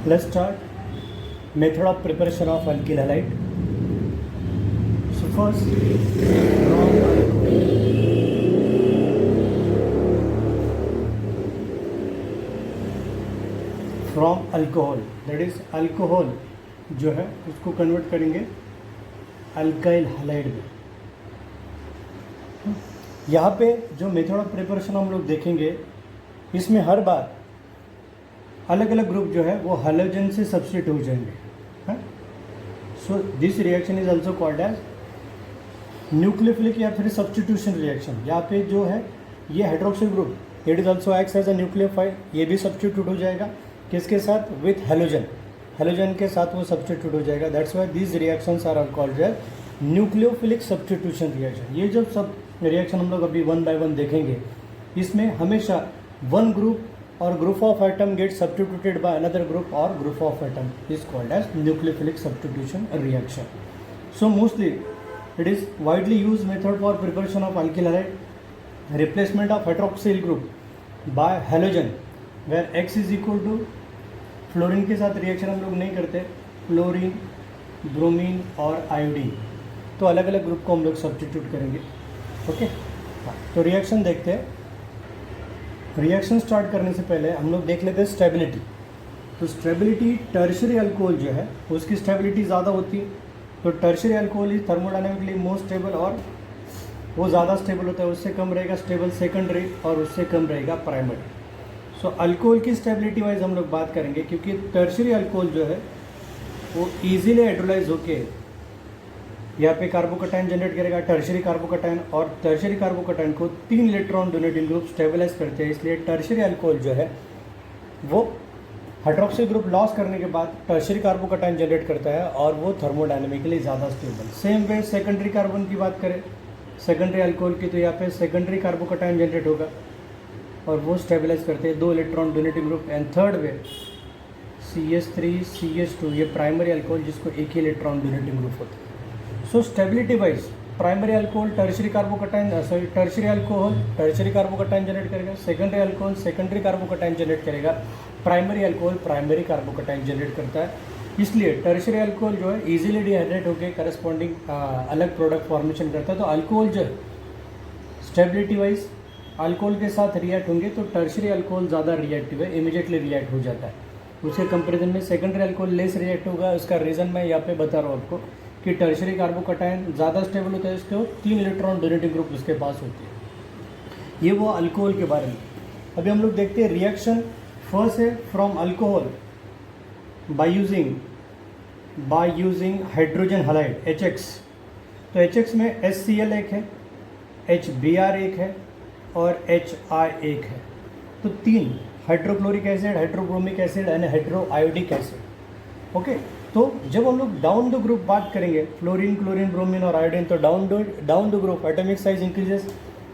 Let's start method of preparation of alkyl halide. So first, from alcohol, that is alcohol जो है उसको convert करेंगे alkyl halide में. यहाँ पे जो मेथड ऑफ प्रिपरेशन हम लोग देखेंगे, इसमें हर बार अलग अलग ग्रुप जो है वो हैलोजन से सब्स्टिट्यूट हो जाएंगे. So this reaction is also called as nucleophilic या फिर सब्स्टिट्यूशन रिएक्शन. यहाँ पे जो है ये hydroxyl group, it is also acts as a nucleophile, ये भी सब्स्टिट्यूट हो जाएगा किसके साथ, विथ हैलोजन. हैलोजन के साथ वो सब्स्टिट्यूट हो जाएगा. That's why these reactions are called as nucleophilic substitution reaction. ये जो सब रिएक्शन हम लोग अभी वन बाय वन देखेंगे, इसमें हमेशा one group or group of atom gets substituted by another group or group of atom is called as nucleophilic substitution reaction. So mostly it is widely used method for preparation of alkyl halide, replacement of hydroxyl group by halogen where X is equal to fluorine के साथ reaction हम लोग नहीं करते, fluorine, bromine और iodine. तो अलग अलग ग्रुप को हम लोग सब्स्टिट्यूट करेंगे. ओके, तो रिएक्शन देखते हैं. रिएक्शन स्टार्ट करने से पहले हम लोग देख लेते हैं स्टेबिलिटी. तो स्टेबिलिटी टर्शियरी अल्कोहल जो है उसकी स्टेबिलिटी ज़्यादा होती है. तो tertiary alcohol is thermodynamically most stable, और वो ज़्यादा स्टेबल होता है. उससे कम रहेगा स्टेबल सेकेंडरी और उससे कम रहेगा प्राइमरी. सो अल्कोहल की स्टेबिलिटी वाइज हम लोग बात करेंगे, क्योंकि टर्शियरी अल्कोहल जो है वो ईजिली हाइड्रोलाइज होके यहाँ पे कार्बोकटाइन जनरेट करेगा, टर्शियरी कार्बोकटाइन, और टर्शियरी कार्बोकटाइन को 3 इलेक्ट्रॉन डोनेटिंग ग्रुप स्टेबलाइज करते हैं. इसलिए टर्शियरी अल्कोहल जो है वो हाइड्रोक्सिल ग्रुप लॉस करने के बाद टर्शियरी कार्बोकटाइन जनरेट करता है और वो थर्मोडायनेमिकली ज़्यादा stable. Same way secondary carbon की बात करें, सेकेंडरी अल्कोहल की, तो यहाँ पे सेकेंडरी कार्बोकटाइन जनरेट होगा और वो स्टेबलाइज करते हैं 2 electron donating group. And third way CH3 CH2, ये प्राइमरी अल्कोहल जिसको एक ही इलेक्ट्रॉन डोनेटिंग ग्रुप होता है. So stability wise primary alcohol tertiary carbocation tertiary alcohol tertiary carbocation generate करेगा, secondary alcohol secondary carbocation generate करेगा, primary alcohol primary carbocation generate करता है. इसलिए टर्शियरी अल्कोहल जो है इजीली डिहाइड्रेट होकर करस्पॉन्डिंग अलग प्रोडक्ट फॉर्मेशन करता है. तो अल्कोहल जो है स्टेबिलिटी वाइज अल्कोहल के साथ रिएक्ट होंगे तो टर्शियरी अल्कोहल ज़्यादा रिएक्टिव है, इमीडिएटली रिएक्ट हो जाता है. उसके कंपेरिजन में सेकेंडरी अल्कोहल लेस रिएक्ट होगा. उसका रीज़न मैं यहाँ पे बता रहा हूँ आपको कि टर्शियरी कार्बोकटाइन ज़्यादा स्टेबल होता है, इसको 3 इलेक्ट्रॉन डोनेटिंग ग्रुप उसके पास होती है. ये वो अल्कोहल के बारे में. अभी हम लोग देखते हैं रिएक्शन. फर्स्ट है from alcohol bye using hydrogen halide HX. तो HX में HCl एक है, HBr एक है और HI एक है. तो 3 hydrochloric acid, hydrobromic acid and hydroiodic acid. Okay, तो जब हम लोग डाउन द ग्रुप बात करेंगे, फ्लोरीन, क्लोरीन, ब्रोमीन और आयोडीन, तो down the group atomic size increases,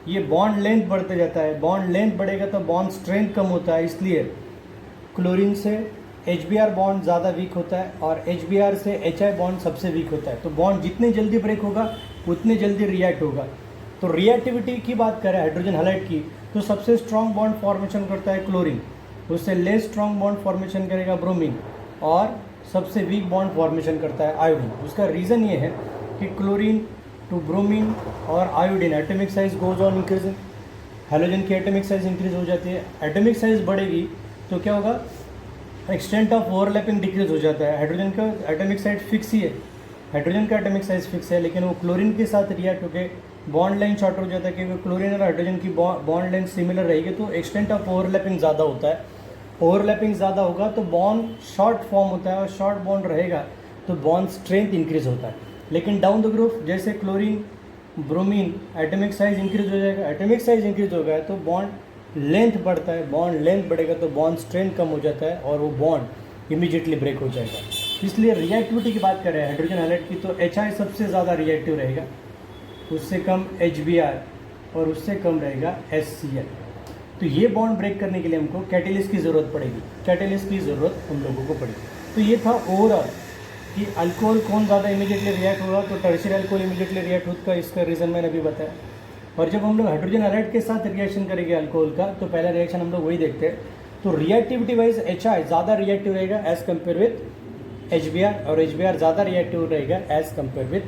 ये बॉन्ड लेंथ बढ़ते जाता है. बॉन्ड लेंथ बढ़ेगा तो बॉन्ड स्ट्रेंथ कम होता है. इसलिए क्लोरीन से HBr बॉन्ड ज़्यादा वीक होता है और HBr से HI बॉन्ड सबसे वीक होता है. तो बॉन्ड जितनी जल्दी ब्रेक होगा उतनी जल्दी रिएक्ट होगा. तो रिएक्टिविटी की बात करें हाइड्रोजन हाइलाइड की, तो सबसे स्ट्रॉन्ग बॉन्ड फॉर्मेशन करता है क्लोरीन, उससे लेस स्ट्रॉन्ग बॉन्ड फॉर्मेशन करेगा ब्रोमीन, और सबसे वीक बॉन्ड फॉर्मेशन करता है आयोडीन. उसका रीज़न ये है कि क्लोरीन टू ब्रोमीन और iodine atomic size goes on increasing. Halogen की एटॉमिक साइज इंक्रीज हो जाती है. एटॉमिक साइज बढ़ेगी तो क्या होगा, एक्सटेंट ऑफ ओवरलैपिंग डिक्रीज हो जाता है. हाइड्रोजन का एटॉमिक साइज फिक्स ही है, हाइड्रोजन का एटॉमिक साइज फिक्स है, लेकिन वो क्लोरीन के साथ रिएक्ट होकर बॉन्ड लेंथ शॉर्ट हो जाता है. क्योंकि क्लोरीन और हाइड्रोजन की बॉन्ड लेंथ सिमिलर रहेगी तो एक्सटेंट ऑफ ओवरलैपिंग ज़्यादा होता है. ओवरलैपिंग ज़्यादा होगा तो बॉन्ड शॉर्ट फॉर्म होता है, और शॉर्ट बॉन्ड रहेगा तो बॉन्ड स्ट्रेंथ इंक्रीज होता है. लेकिन डाउन द ग्रुप जैसे chlorine, bromine, atomic size increase हो जाएगा, एटॉमिक साइज इंक्रीज हो गया तो बॉन्ड लेंथ बढ़ता है. बॉन्ड लेंथ बढ़ेगा तो बॉन्ड स्ट्रेंथ कम हो जाता है और वो बॉन्ड इमीडिएटली ब्रेक हो जाएगा. इसलिए रिएक्टिविटी की बात करें हाइड्रोजन हाइलाइड की, तो HI सबसे ज़्यादा रिएक्टिव रहेगा, उससे कम HBr और उससे कम रहेगा HCl. तो ये बॉन्ड ब्रेक करने के लिए हमको कैटेलिस्ट की ज़रूरत पड़ेगी, कैटेलिस्ट की ज़रूरत हम लोगों को पड़ेगी. तो ये था ओवरऑल कि अल्कोहल कौन ज़्यादा इमीडिएटली रिएक्ट होगा, तो टर्शियरी अल्कोहल इमीडिएटली रिएक्ट होगा. इसका रीज़न मैंने अभी बताया. और जब हम लोग हाइड्रोजन हाइलाइड के साथ रिएक्शन करेंगे अल्कोहल का, तो पहला रिएक्शन हम लोग वही देखते हैं तो रिएक्टिविटी वाइज HI ज़्यादा रिएक्टिव रहेगा एज कम्पेयर विथ HBr, और HBr ज़्यादा रिएक्टिव रहेगा एज कम्पेयर विथ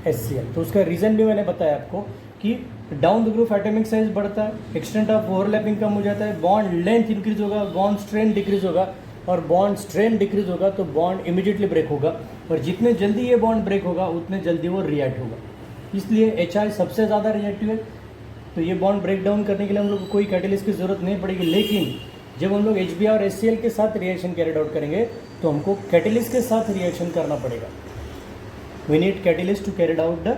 HCl। तो उसका रीज़न भी मैंने बताया आपको कि down the group atomic size बढ़ता है, एक्सटेंट ऑफ ओवरलैपिंग कम हो जाता है, बॉन्ड लेंथ इंक्रीज होगा, बॉन्ड स्ट्रेन डिक्रीज होगा, और बॉन्ड स्ट्रेन डिक्रीज होगा तो बॉन्ड इमीडिएटली ब्रेक होगा, और जितने जल्दी ये बॉन्ड ब्रेक होगा उतने जल्दी वो रिएक्ट होगा। इसलिए HI सबसे ज़्यादा रिएक्टिव है। तो ये बॉन्ड ब्रेक डाउन करने के लिए हम लोग को कोई कैटेलिस्ट की ज़रूरत नहीं पड़ेगी, लेकिन जब हम लोग HBr और HCl के साथ रिएक्शन कैरिड आउट करेंगे तो हमको कैटेलिस्ट के साथ रिएक्शन करना पड़ेगा। We need catalyst to carried out the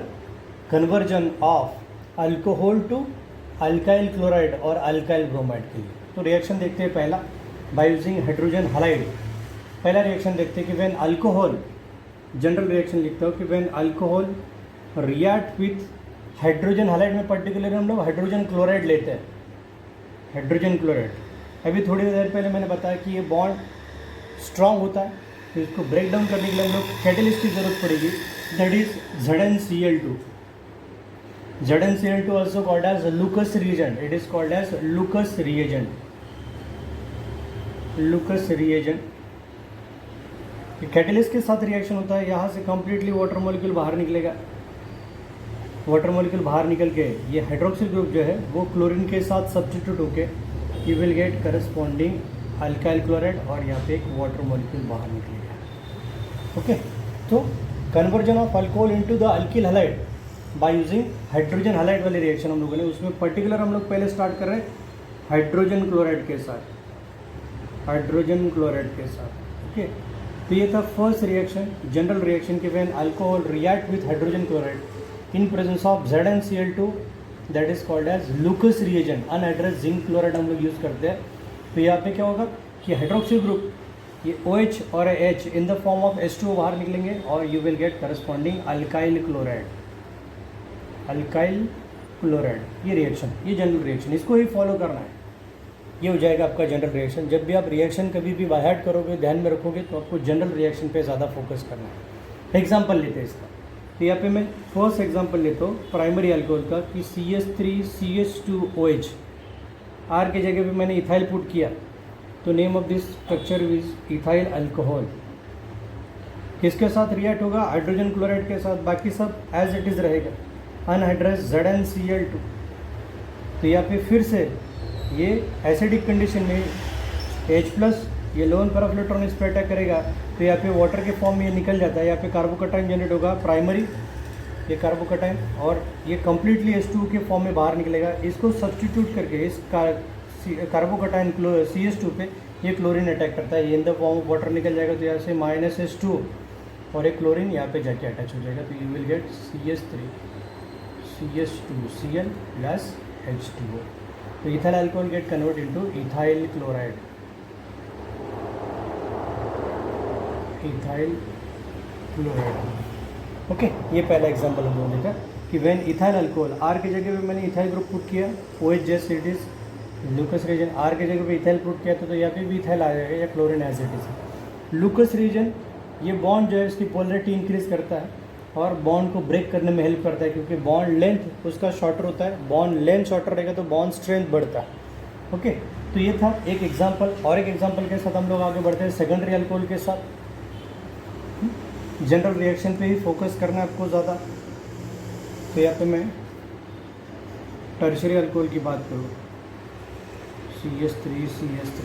conversion of alcohol to alkyl chloride और अल्काइल ब्रोमाइड के लिए। तो रिएक्शन देखते हैं पहला, बाय यूजिंग हाइड्रोजन हैलाइड। पहला रिएक्शन देखते हैं कि व्हेन अल्कोहल, जनरल रिएक्शन लिखता हूँ कि when alcohol react with hydrogen halide में पर्टिकुलर हम लोग हाइड्रोजन क्लोराइड लेते हैं, हाइड्रोजन क्लोराइड। अभी थोड़ी देर पहले मैंने बताया कि ये बॉन्ड स्ट्रांग होता है, तो इसको ब्रेक डाउन करने के लिए हम लोग कैटेलिस्ट की ज़रूरत पड़ेगी, that is ZnCl2। ZnCl2 also called as Lucas reagent. It is called as Lucas reagent. Lucas reagent. Catalyst के साथ रिएक्शन होता है, यहाँ से कम्प्लीटली वाटर मॉलिक्यूल बाहर निकलेगा। वाटर मॉलिक्यूल बाहर निकल के ये हाइड्रोक्सिल ग्रुप जो है वो क्लोरीन के साथ सब्स्टिट्यूट होके you will gate corresponding alkyl chloride, और यहाँ पे एक वाटर मॉलिक्यूल बाहर निकलेगा। ओके, तो conversion of alcohol into the alkyl halide by using hydrogen halide वाली रिएक्शन हम लोगों ने, उसमें पर्टिकुलर हम लोग पहले स्टार्ट कर रहे हैं हाइड्रोजन क्लोराइड के साथ, हाइड्रोजन क्लोराइड के साथ। ओके, तो ये था फर्स्ट रिएक्शन, जनरल रिएक्शन कि when alcohol react with hydrogen chloride in presence of ZnCl2, that is called as Lucas reagent. Anhydrous zinc chloride हम लोग यूज़ करते हैं। तो यहाँ पे क्या होगा कि हाइड्रोक्सिल ग्रुप ये OH और H in the form of H2O बाहर निकलेंगे, और you will gate corresponding alkyl chloride, alkyl chloride. ये रिएक्शन, ये जनरल रिएक्शन, इसको ही फॉलो करना है। ये हो जाएगा आपका जनरल रिएक्शन। जब भी आप रिएक्शन कभी भी बाय हार्ट करोगे, ध्यान में रखोगे, तो आपको जनरल रिएक्शन पे ज़्यादा फोकस करना है। एग्जांपल लेते हैं इसका, तो यहाँ पे मैं फर्स्ट एग्जांपल लेता हूँ प्राइमरी अल्कोहल का कि CH3CH2OH, R के जगह पे मैंने इथाइल पुट किया, तो name of this structure is ethyl alcohol. किसके साथ रिएक्ट होगा? हाइड्रोजन क्लोराइड के साथ, बाकी सब एज इट इज़ रहेगा, अनहाइड्रस ZnCl2। तो यहाँ पे फिर से ये एसिडिक कंडीशन में H+, ये लोन पर इलेक्ट्रॉन इस पर अटैक करेगा, तो यहाँ पे वाटर के फॉर्म में ये निकल जाता है, यहाँ पे कार्बोकटाइन जनरेट होगा प्राइमरी, ये कार्बोकटाइन, और ये कम्प्लीटली H2 के फॉर्म में बाहर निकलेगा। इसको सब्सटीट्यूट करके इस कार्बोकटाइन CH2 पे ये क्लोरीन अटैक करता है, ये इन द फॉर्म ऑफ वाटर निकल जाएगा, तो यहाँ से -H2 और एक क्लोरीन यहाँ पे जाके अटैच हो जाएगा, तो you will gate CH3CH2Cl plus H2O। तो ethyl alcohol get convert into ethyl chloride, ethyl chloride. Okay, ये पहला एग्जांपल हम लोगों ने देखा कि व्हेन इथाइल अल्कोहल, R के जगह पे मैंने इथाइल ग्रुप पुट किया, OH जैसे it is Lucas reagent, R के जगह पे इथाइल पुट किया तो यहाँ पे भी इथाइल आ जाएगा, या chlorine as it is. Lucas reagent ये बॉन्ड जो है इसकी पोलरिटी इंक्रीज करता है और बॉन्ड को ब्रेक करने में हेल्प करता है, क्योंकि बॉन्ड लेंथ उसका शॉर्टर होता है, बॉन्ड लेंथ शॉर्टर रहेगा तो बॉन्ड स्ट्रेंथ बढ़ता है। ओके, तो ये था एक एग्जांपल, और एक एग्जांपल के साथ हम लोग आगे बढ़ते हैं सेकेंडरी अल्कोहल के साथ। जनरल रिएक्शन पे ही फोकस करना है आपको ज़्यादा। तो यहाँ पे मैं टर्शियरी अल्कोहल की बात करूँ, CH3CH3।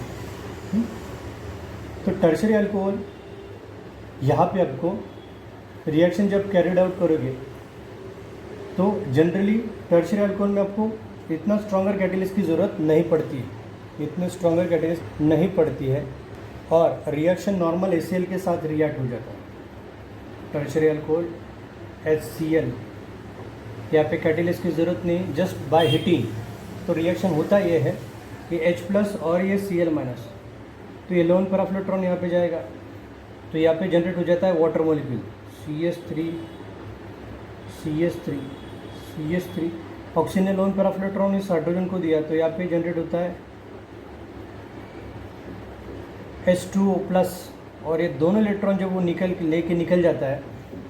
तो टर्शियरी अल्कोहल यहाँ पे आपको रिएक्शन जब कैरिड आउट करोगे तो जनरली टर्शियरी अल्कोहल में आपको इतना स्ट्रॉन्गर कैटेलिस्ट की ज़रूरत नहीं पड़ती है, इतने स्ट्रॉन्गर कैटेलिस्ट नहीं पड़ती है, और रिएक्शन नॉर्मल HCl के साथ रिएक्ट हो जाता है। टर्शियरी अल्कोहल HCl, यहाँ पे कैटेलिस्ट की ज़रूरत नहीं, जस्ट बाय हीटिंग। तो रिएक्शन होता ये है कि H+ और ये Cl-, तो ये लोन पर इलेक्ट्रॉन यहाँ पे जाएगा, तो यहाँ पे जनरेट हो जाता है वाटर मॉलिक्यूल CH3 ऑक्सीजन ने लोन पर इलेक्ट्रॉन इस हाइड्रोजन को दिया, तो यहाँ पे जनरेट होता है H2O+, और ये दोनों इलेक्ट्रॉन जब वो निकल जाता है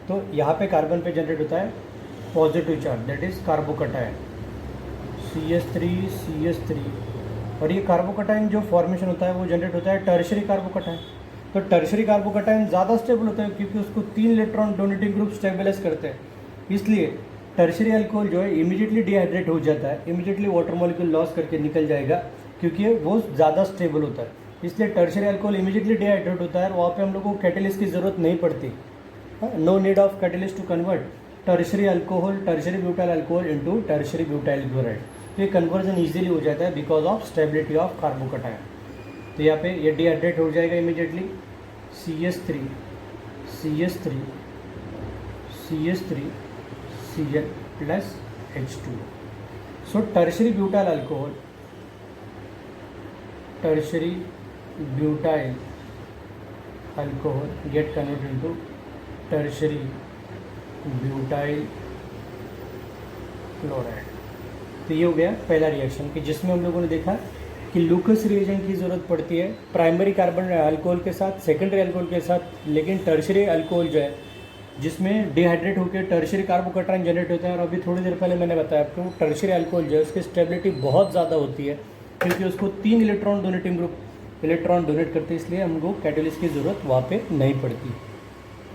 तो यहाँ पे कार्बन पे जनरेट होता है positive charge, that is कार्बोकटाइन CH3 और ये कार्बोकटाइन जो फॉर्मेशन होता है वो जनरेट होता है टर्शरी कार्बोकटाइन। तो टर्शरी कार्बोकटाइन ज़्यादा स्टेबल होता है क्योंकि उसको 3 इलेक्ट्रॉन डोनेटिंग ग्रुप स्टेबलाइज करते हैं, इसलिए टर्शरी अल्कोहल जो है इमीडिएटली डिहाइड्रेट हो जाता है, इमीडिएटली वाटर मॉलिक्यूल लॉस करके निकल जाएगा क्योंकि वो ज़्यादा स्टेबल होता है। इसलिए टर्शरी अल्कोहल इमीडिएटली डिहाइड्रेट होता है और वहाँ पे हम लोग को कैटेलिस्ट की ज़रूरत नहीं पड़ती। No need of catalyst to convert tertiary alcohol, tertiary butyl alcohol into tertiary butyl chloride. तो ये कन्वर्जन ईजिली हो जाता है because of stability of carbocation. तो यहाँ पे ये डिहाइड्रेट हो जाएगा immediately, CH3 CH3 CH3 Cl plus H2O. So tertiary butyl alcohol get converted into tertiary butyl chloride. तो ये हो गया पहला रिएक्शन कि जिसमें हम लोगों ने देखा कि लूकस रिएजेंट की ज़रूरत पड़ती है प्राइमरी कार्बन अल्कोहल के साथ, सेकेंडरी अल्कोहल के साथ, लेकिन टर्शरी अल्कोहल जो है जिसमें डिहाइड्रेट होकर टर्शरी कार्बोकटाइन जनरेट होता है। और अभी थोड़ी देर पहले मैंने बताया आपको टर्शरी अल्कोहल जो है उसकी स्टेबिलिटी बहुत ज़्यादा होती है क्योंकि उसको 3 electron donating group electron donate करते हैं, इसलिए हमको कैटेलिस्ट की ज़रूरत वहाँ पे नहीं पड़ती।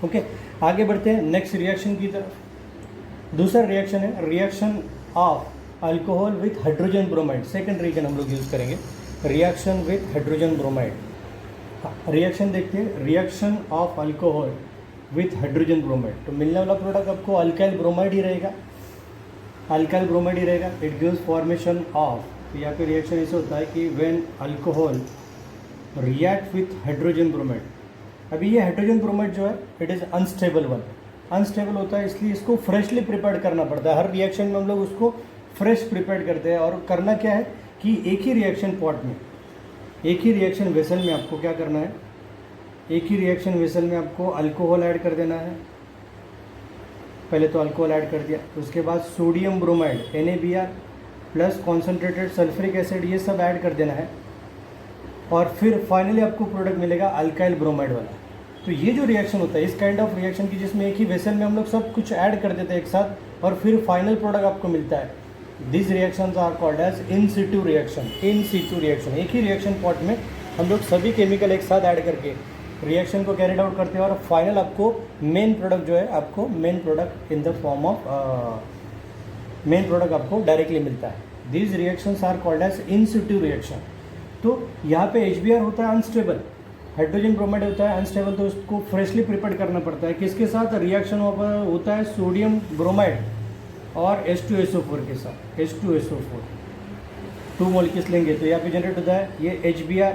ओके, आगे बढ़ते हैं नेक्स्ट रिएक्शन की तरफ। दूसरा रिएक्शन है reaction of alcohol with hydrogen bromide. Second reaction हम लोग यूज़ करेंगे, reaction with hydrogen bromide. Reaction देखते हैं, reaction of alcohol with hydrogen bromide. तो मिलने वाला प्रोडक्ट आपको अल्काइल ब्रोमाइड ही रहेगा, अल्काइल ब्रोमाइड ही रहेगा। इट गिव्स फॉर्मेशन ऑफ, यहाँ पे रिएक्शन ऐसे होता है कि when alcohol react with hydrogen bromide. अभी ये हाइड्रोजन ब्रोमाइड जो है it is unstable one, unstable होता है, इसलिए इसको फ्रेशली प्रिपेयर करना पड़ता है। हर रिएक्शन में हम लोग उसको फ्रेश प्रिपेयर करते हैं। और करना क्या है कि एक ही रिएक्शन पॉट में, एक ही रिएक्शन वेसल में आपको क्या करना है, एक ही रिएक्शन वेसल में आपको अल्कोहल ऐड कर देना है। पहले तो अल्कोहल ऐड कर दिया, उसके बाद sodium bromide NaBr plus concentrated sulphuric acid ये सब ऐड कर देना है। और फिर फाइनली आपको प्रोडक्ट मिलेगा अल्काइल ब्रोमाइड वाला। तो ये जो रिएक्शन होता है इस काइंड ऑफ रिएक्शन की जिसमें एक ही वेसल में हम लोग सब कुछ ऐड कर देते हैं एक साथ और फिर फाइनल प्रोडक्ट आपको मिलता है। This reactions are called as in situ reaction. In situ reaction, एक ही रिएक्शन पॉट में हम लोग सभी केमिकल एक साथ ऐड करके रिएक्शन को कैरिड आउट करते हैं और फाइनल आपको मेन प्रोडक्ट जो है आपको main product in the form of main product आपको डायरेक्टली मिलता है। These reactions are called as in situ reaction. तो यहाँ पे HBr होता है अनस्टेबल, हाइड्रोजन ब्रोमाइड होता है अनस्टेबल, तो उसको फ्रेशली प्रिपेयर करना पड़ता है। किसके साथ रिएक्शन होता है सोडियम ब्रोमाइड और H2SO4 के साथ, H2SO4 2 मॉलिक्यूल्स लेंगे तो यहाँ पे जनरेट होता है ये HBr,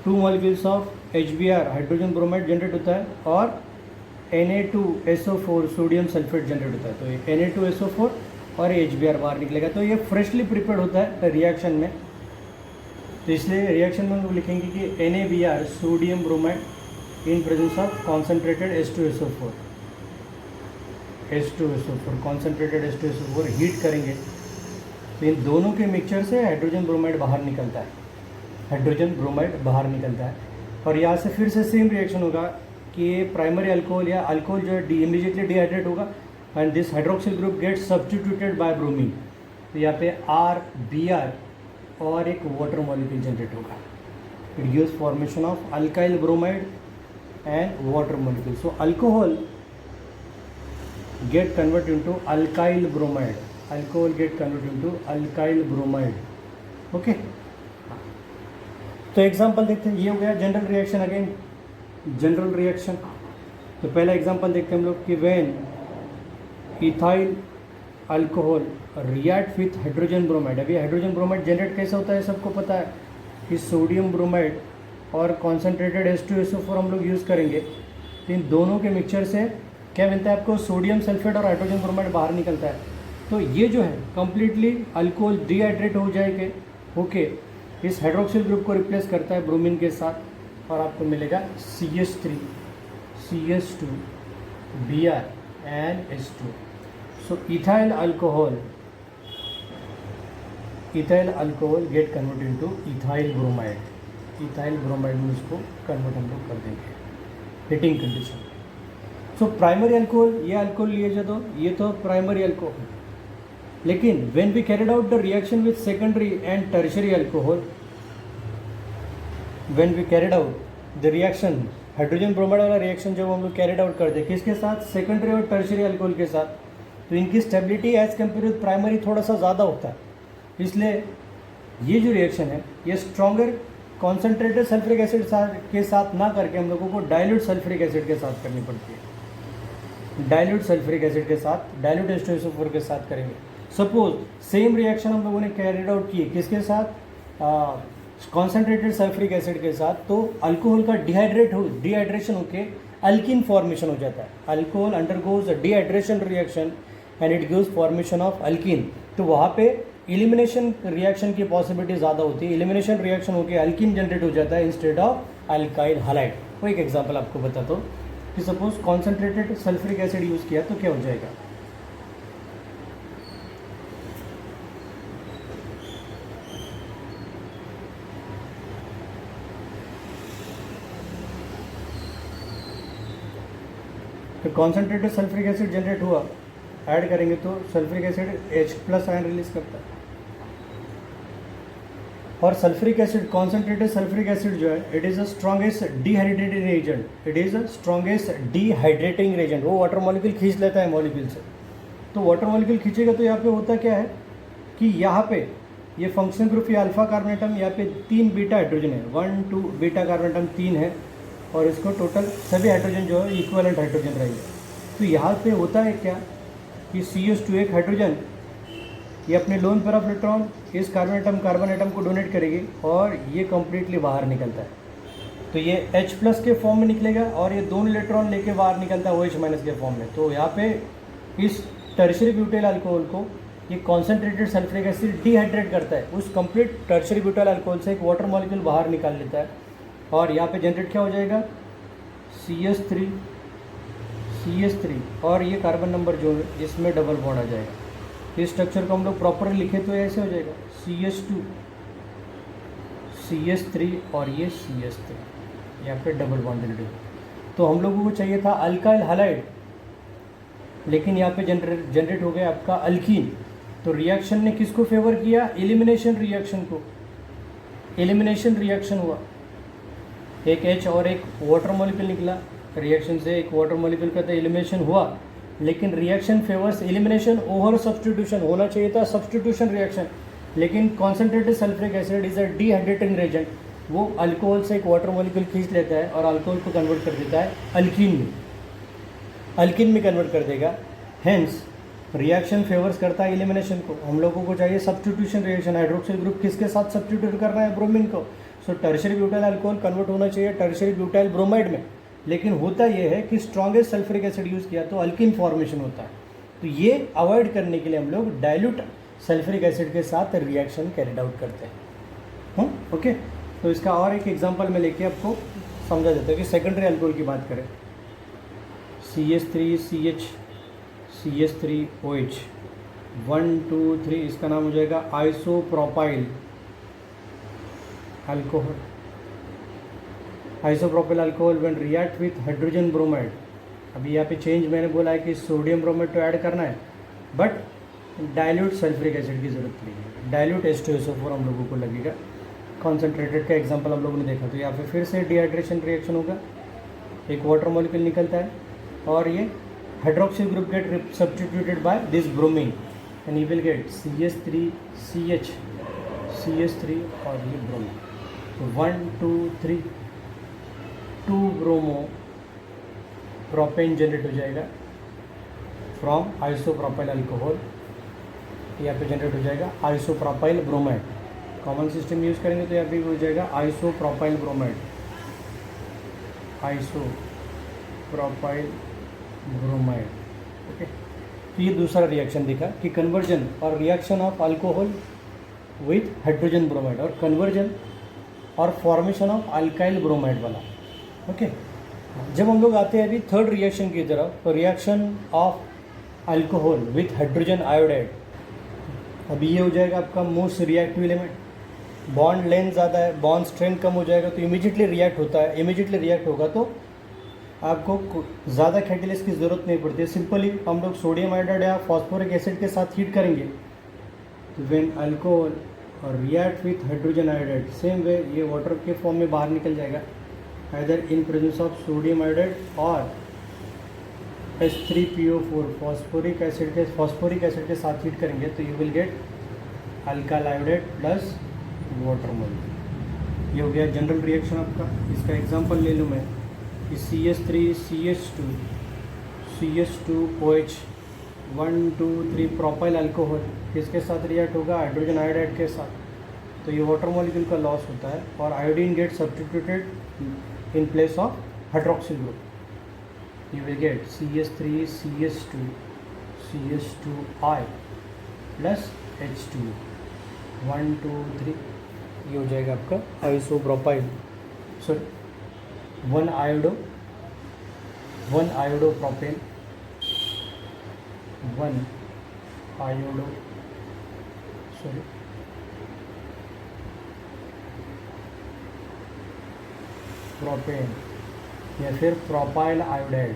2 molecules of HBr hydrogen bromide generate होता है और Na2SO4 सोडियम सल्फेट जनरेट होता है। तो ये Na2SO4 और ये HBr बाहर निकलेगा। तो ये फ्रेशली प्रिपेयर्ड होता है रिएक्शन में, तो इसलिए रिएक्शन में हम लोग लिखेंगे कि NaBr sodium bromide in presence of concentrated H2SO4 concentrated H2SO4 heat करेंगे तो इन दोनों के मिक्सचर से हाइड्रोजन ब्रोमाइड बाहर निकलता है, हाइड्रोजन ब्रोमाइड बाहर निकलता है। और यहाँ से फिर से सेम रिएक्शन होगा कि ये प्राइमरी अल्कोहल या अल्कोहल जो है इमीडिएटली डिहाइड्रेट होगा and this hydroxyl group gets substituted by bromine. तो यहाँ पे RBr और एक वाटर मॉलिक्यूल जनरेट होगा। It gives formation of alkyl bromide and water molecule. So alcohol get convert into alkyl bromide, alcohol get convert into alkyl bromide। Okay, तो example देखते हैं। ये हो गया general reaction, again general reaction. तो पहला example देखते हैं हम लोग कि when ethyl alcohol react with hydrogen bromide. अभी हाइड्रोजन ब्रोमाइड जनरेट कैसे होता है सबको पता है कि सोडियम ब्रोमाइड और कॉन्सेंट्रेटेड H2SO4 हम लोग यूज़ करेंगे। इन दोनों के मिक्सचर से क्या मिलता है आपको, सोडियम सल्फेट और हाइड्रोजन ब्रोमाइड बाहर निकलता है। तो ये जो है कंप्लीटली अल्कोहल डिहाइड्रेट हो जाएगा, ओके, इस हाइड्रोक्सिल ग्रुप को रिप्लेस करता है ब्रोमीन के साथ और आपको मिलेगा CH3 CH2 Br and H2। So ethyl alcohol get convert into ethyl bromide, ethyl bromide में उसको कन्वर्ट हम लोग कर देंगे heating condition. So primary alcohol, ये अल्कोहल लिए जो तो ये तो प्राइमरी अल्कोहल, लेकिन when we carried out the reaction with secondary and tertiary alcohol, when we carried out the reaction, hydrogen bromide वाला रिएक्शन जब हम लोग कैरिड आउट करते हैं किसके साथ, सेकेंडरी और टर्शियरी अल्कोहल के साथ, तो इनकी stability as compare with primary थोड़ा सा ज़्यादा होता है। इसलिए ये जो रिएक्शन है ये स्ट्रॉन्गर कॉन्सेंट्रेटेड सल्फ्यूरिक एसिड के साथ ना करके हम लोगों को डाइल्यूट सल्फ्यूरिक एसिड के साथ करनी पड़ती है। डाइल्यूट सल्फ्यूरिक एसिड के साथ, डाइल्यूट H2SO4 के साथ करेंगे। सपोज सेम रिएक्शन हम लोगों ने कैरिड आउट की किसके साथ, कॉन्सेंट्रेटेड सल्फ्यूरिक एसिड के साथ, तो अल्कोहल का डिहाइड्रेशन होके अल्कीन फॉर्मेशन हो जाता है। Alcohol undergoes dehydration reaction and it gives formation of alkyne. तो वहाँ पे एलिमिनेशन रिएक्शन की पॉसिबिलिटी ज़्यादा होती है, एलिमिनेशन रिएक्शन होकर अल्कीन जनरेट हो जाता है इंस्टेड ऑफ अल्काइल हैलाइड। वो एक एग्जांपल आपको बताता हूँ कि suppose concentrated sulphuric acid use किया तो क्या हो जाएगा। तो कॉन्सेंट्रेटेड सल्फ्यूरिक एसिड जनरेट हुआ, ऐड करेंगे तो sulphuric acid H+ ion release करता है। और sulphuric acid, concentrated sulphuric acid जो है it is a strongest dehydrating agent, it is a strongest dehydrating agent. वो वाटर मॉलिक्यूल खींच लेता है मॉलिक्यूल से। तो वाटर मॉलिक्यूल खींचेगा तो यहाँ पे होता क्या है कि यहाँ पे ये फंक्शनल ग्रुप ये अल्फा कार्बोनेटम, यहाँ पे 3 बीटा हाइड्रोजन है, 1 2 बीटा कार्बोनेटम 3 है, और इसको टोटल सभी हाइड्रोजन जो है इक्विवेलेंट हाइड्रोजन रहेंगे। तो यहाँ पे होता है क्या कि CH2 एक हाइड्रोजन ये अपने लोन पेयर ऑफ इलेक्ट्रॉन इस कार्बन एटम को डोनेट करेगी और ये कम्प्लीटली बाहर निकलता है। तो ये H+ के फॉर्म में निकलेगा और ये दोनों इलेक्ट्रॉन लेके बाहर निकलता है OH- के फॉर्म में। तो यहाँ पे इस टर्शियरी ब्यूटाइल अल्कोहल को ये कॉन्सेंट्रेटेड सल्फ्यूरिक एसिड डिहाइड्रेट करता है, उस कंप्लीट टर्शियरी ब्यूटाइल अल्कोहल से एक वाटर मॉलिक्यूल बाहर निकाल लेता है, और यहाँ पे जनरेट क्या हो जाएगा CH3 और ये कार्बन नंबर जो है इसमें डबल बॉन्ड आ जाएगा। इस स्ट्रक्चर को हम लोग प्रॉपरली लिखे तो ऐसे हो जाएगा CH2 CH3 और ये CH3, यहाँ पे डबल बॉन्ड जनरेट होगा। तो हम लोगों को चाहिए था अल्काइल हैलाइड, लेकिन यहाँ पे जनरेट हो गया आपका अल्कीन। तो रिएक्शन ने किसको फेवर किया, एलिमिनेशन रिएक्शन को। एलिमिनेशन रिएक्शन हुआ, एक H और एक वाटर मॉलिक्यूल निकला रिएक्शन से, एक वाटर मॉलिक्यूल का तो एलिमिनेशन हुआ, लेकिन reaction favours elimination over substitution. होना चाहिए था सब्स्टिट्यूशन रिएक्शन, लेकिन concentrated sulphuric acid is a dehydrating agent, वो अल्कोहल से एक वाटर मॉलिक्यूल खींच लेता है और अल्कोहल को कन्वर्ट कर देता है अल्कीन में कन्वर्ट कर देगा। हेंस रिएक्शन फेवर्स करता है एलिमिनेशन को। हम लोगों को चाहिए सब्स्टिट्यूशन रिएक्शन, हाइड्रोक्सिल ग्रुप किसके साथ सब्स्टिट्यूट करना है, ब्रोमीन को। सो टर्शियरी ब्यूटाइल अल्कोहल कन्वर्ट होना चाहिए टर्शियरी ब्यूटाइल ब्रोमाइड में, लेकिन होता ये है कि स्ट्रॉन्गेस्ट सल्फ्यूरिक एसिड यूज़ किया तो अल्कीन फॉर्मेशन होता है। तो ये अवॉइड करने के लिए हम लोग डाइल्यूट सल्फ्यूरिक एसिड के साथ रिएक्शन कैरिड आउट करते हैं। ओके, तो इसका और एक एग्जांपल मैं लेके आपको समझा देता हूँ कि सेकेंडरी अल्कोहल की बात करें। CH3CH CH3OH 1 2 3, इसका नाम हो जाएगा isopropyl alcohol. Isopropyl alcohol when react with hydrogen bromide. अभी यहाँ पे चेंज मैंने बोला है कि सोडियम ब्रोमाइड तो ऐड करना है, बट डाइल्यूट सल्फ्यूरिक एसिड की ज़रूरत नहीं है, डाइल्यूट H2SO4 हम लोगों को लगेगा। कॉन्सेंट्रेटेड का एग्जांपल हम लोगों ने देखा, तो यहाँ पे फिर से डिहाइड्रेशन रिएक्शन होगा, एक वाटर मॉलिक्यूल निकलता है और ये hydroxyl group get substituted by this bromine and you will get CH3 और ये ब्रोमीन। तो 1 2 3 2 ब्रोमो प्रोपेन जनरेट हो जाएगा फ्रॉम आइसोप्रोपाइल अल्कोहल। यहाँ पे जनरेट हो जाएगा isopropyl bromide. Common system use करेंगे तो यहाँ पे हो जाएगा isopropyl bromide, isopropyl bromide. Okay, तो ये दूसरा रिएक्शन दिखा कि कन्वर्जन और reaction of alcohol with hydrogen bromide और कन्वर्जन और फॉर्मेशन ऑफ अल्काइल ब्रोमाइड वाला। ओके, जब हम लोग आते हैं अभी थर्ड रिएक्शन की तरफ, तो reaction of alcohol with hydrogen iodide. अभी ये हो जाएगा आपका most reactive element, bond length ज़्यादा है, बॉन्ड स्ट्रेंथ कम हो जाएगा, तो इमीडिएटली रिएक्ट होता है। इमीडिएटली रिएक्ट होगा तो आपको ज़्यादा कैटेलिस्ट की ज़रूरत नहीं पड़ती है। सिंपली हम लोग सोडियम आयोडाइड या फॉस्फोरिक एसिड के साथ हीट करेंगे तो व्हेन अल्कोहल और react with hydrogen iodide, same way ये वाटर के फॉर्म में बाहर निकल जाएगा, either in presence of sodium iodide और H3PO4 फॉस्फोरिक एसिड के साथ हीट करेंगे तो you will gate alkyl iodide plus water molecule. ये हो गया जनरल रिएक्शन आपका। इसका एग्जांपल ले लूँ मैं कि CH3CH2OH 1 2 3 प्रोपाइल अल्कोहल किसके साथ रिएक्ट होगा, हाइड्रोजन आयोडाइड के साथ, तो ये वाटर मॉलिक्यूल का लॉस होता है और iodine get substituted in place of hydroxyl group. You will get CH3CH2CH2I plus H2 1 2 3, ये हो जाएगा आपका isopropyl, sorry 1 iodo propane 1 iodo propane या फिर propyl iodide,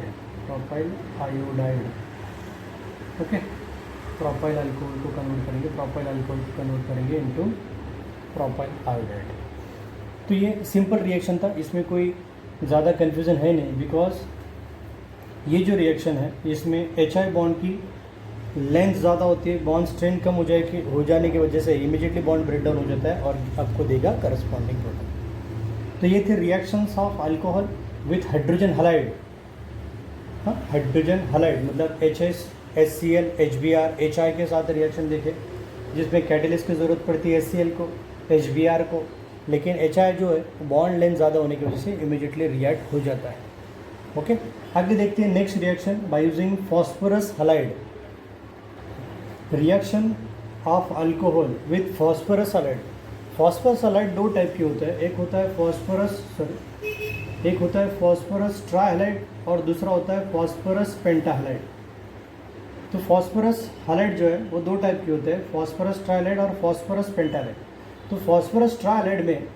okay. Propyl alcohol को कन्वर्ट करेंगे इनटू प्रोपाइल आयोडाइड। तो ये सिंपल रिएक्शन था, इसमें कोई ज़्यादा कन्फ्यूज़न है नहीं, बिकॉज ये जो रिएक्शन है इसमें HI बॉन्ड की लेंथ ज़्यादा होती है, बॉन्ड स्ट्रेंथ कम हो जाने की वजह से इमीडिएटली बॉन्ड ब्रेक डाउन हो जाता है और आपको देगा करस्पॉन्डिंग प्रोडक्ट। तो ये थे reactions of alcohol with hydrogen halide. Hydrogen halide मतलब HS, HCl, HBr, HI के साथ रिएक्शन देखे जिसमें कैटेलिस्ट की ज़रूरत पड़ती है HCl को, HBr को, लेकिन HI जो है बॉन्ड लेंथ ज़्यादा होने की वजह से इमीडिएटली रिएक्ट हो जाता है, ओके। आगे देखते हैं next reaction by using phosphorus halide. Reaction of alcohol with phosphorus halide. Phosphorus halide दो टाइप के होता है, एक होता है फॉस्फोरस ट्राइहैलाइड और दूसरा होता है फॉस्फोरस पेंटाहैलाइड। तो फॉस्फोरस हैलाइड जो है वो दो टाइप के होते हैं, फॉस्फोरस ट्राइहैलाइड और फॉस्फोरस पेंटाहैलाइड। तो फॉस्फोरस ट्राइहैलाइड में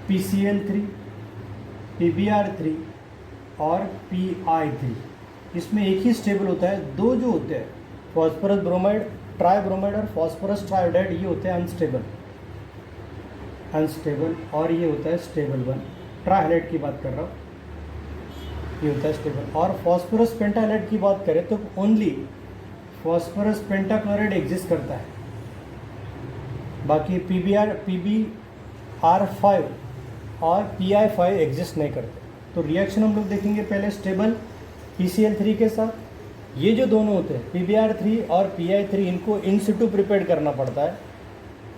PCl3, PBr3 और PI3, इसमें एक ही स्टेबल होता है। दो जो होते हैं फॉस्फोरस ब्रोमाइड, ट्राइब्रोमाइड और फॉस्फोरस ट्राइयोडाइड, ये होते हैं अनस्टेबल और ये होता है स्टेबल वन। ट्राइहैलाइड की बात कर रहा हूँ, ये होता है स्टेबल। और फॉस्फोरस पेंटाहैलाइड की बात करें तो ओनली फॉस्फोरस पेंटाक्लोराइड एग्जिस्ट करता है, बाकी PBr5 और PI5 एग्जिस्ट नहीं करते। तो रिएक्शन हम लोग देखेंगे पहले स्टेबल PCl3 के साथ। ये जो दोनों होते हैं PBr3 और PI3, इनको इन सिटू प्रिपेयर करना पड़ता है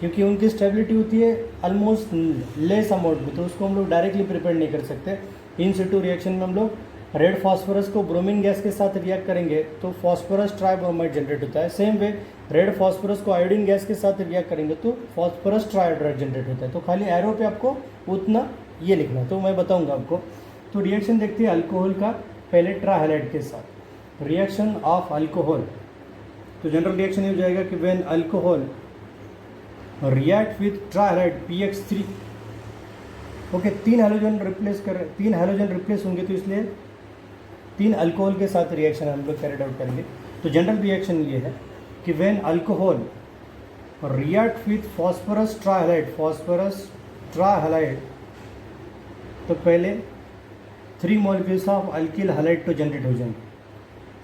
क्योंकि उनकी स्टेबिलिटी होती है ऑलमोस्ट लेस अमाउंट में, तो उसको हम लोग डायरेक्टली प्रिपेयर नहीं कर सकते। इन सिटू रिएक्शन में हम लोग रेड फॉस्फोरस को ब्रोमीन गैस के साथ रिएक्ट करेंगे तो फॉस्फोरस ट्राइब्रोमाइड जनरेट होता है। सेम वे रेड फॉस्फोरस को आयोडीन गैस के साथ रिएक्ट करेंगे तो फॉस्फोरस ट्राइयोडाइड जनरेट होता है। तो खाली एरो पे आपको उतना ये लिखना है, तो मैं बताऊंगा आपको। तो रिएक्शन देखते हैं अल्कोहल का, पहले ट्राइहैलाइड के साथ। रिएक्शन ऑफ अल्कोहल, तो जनरल रिएक्शन ये हो जाएगा कि when alcohol react with trihalide PX3, okay. तीन हैलोजन रिप्लेस होंगे तो इसलिए 3 अल्कोहल के साथ रिएक्शन हम लोग कैरिड आउट करेंगे। तो जनरल रिएक्शन ये है कि when alcohol react with phosphorus trihalide, तो पहले 3 मॉलिक्यूल्स ऑफ अल्किल हैलाइड तो जनरेट हो जाएंगे,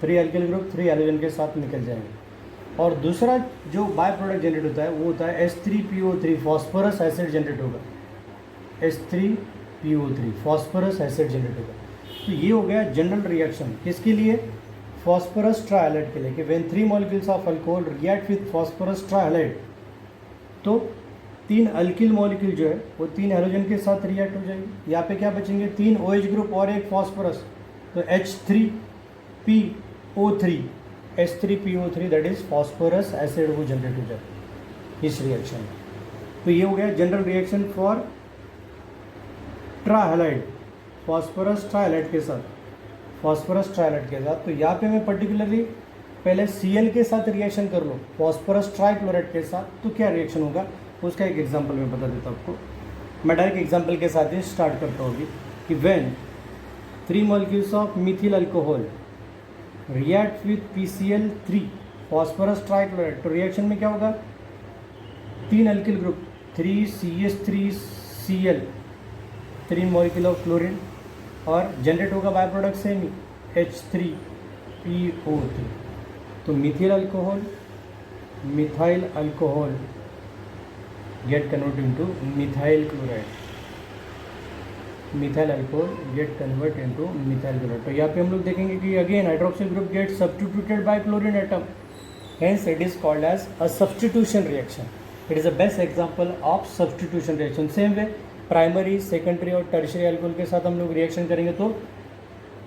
3 अल्किल ग्रुप 3 हैलोजन के साथ निकल जाएंगे। और दूसरा जो बाय प्रोडक्ट जनरेट होता है वो होता है H3PO3, फॉस्फोरस एसिड जनरेट होगा, H3PO3 फॉस्फोरस एसिड जनरेट होगा। तो ये हो गया जनरल रिएक्शन किसके लिए, फॉस्फोरस ट्राइहैलाइड के लिए, कि when 3 molecules of alcohol react with phosphorus trihalide, तो 3 अल्किल मॉलिक्यूल जो है वो 3 हैलोजन के साथ रिएक्ट हो जाएंगे। यहाँ पे क्या बचेंगे, 3 OH ग्रुप और एक फॉस्फोरस, तो H3PO3 that is phosphorous acid वो जनरेट हो जाता है इस रिएक्शन में। तो ये हो गया general reaction for trihalide, phosphorus trihalide के साथ। तो यहाँ पे मैं पर्टिकुलरली पहले Cl के साथ रिएक्शन कर लो फॉस्फोरस ट्राइक्लोराइड के साथ, तो क्या रिएक्शन होगा उसका एक एग्जांपल मैं बता देता हूँ आपको। मैं डायरेक्ट एग्जांपल के साथ ही स्टार्ट करता हूँ अभी कि when 3 molecules of methyl alcohol react with PCl3 phosphorus trichloride, तो रिएक्शन में क्या होगा, 3 alkyl group 3CH3Cl 3 molecule of chlorine, और जनरेट होगा बाय प्रोडक्ट सेम ही H3PO3। तो methyl alcohol get convert into methyl chloride, methyl alcohol get convert into methyl chloride. तो यहाँ पे हम लोग देखेंगे कि again hydroxyl group get substituted by chlorine atom, hence it is called as a substitution reaction. It is a best example of substitution reaction. Same way primary, secondary और tertiary alcohol के साथ हम लोग रिएक्शन करेंगे तो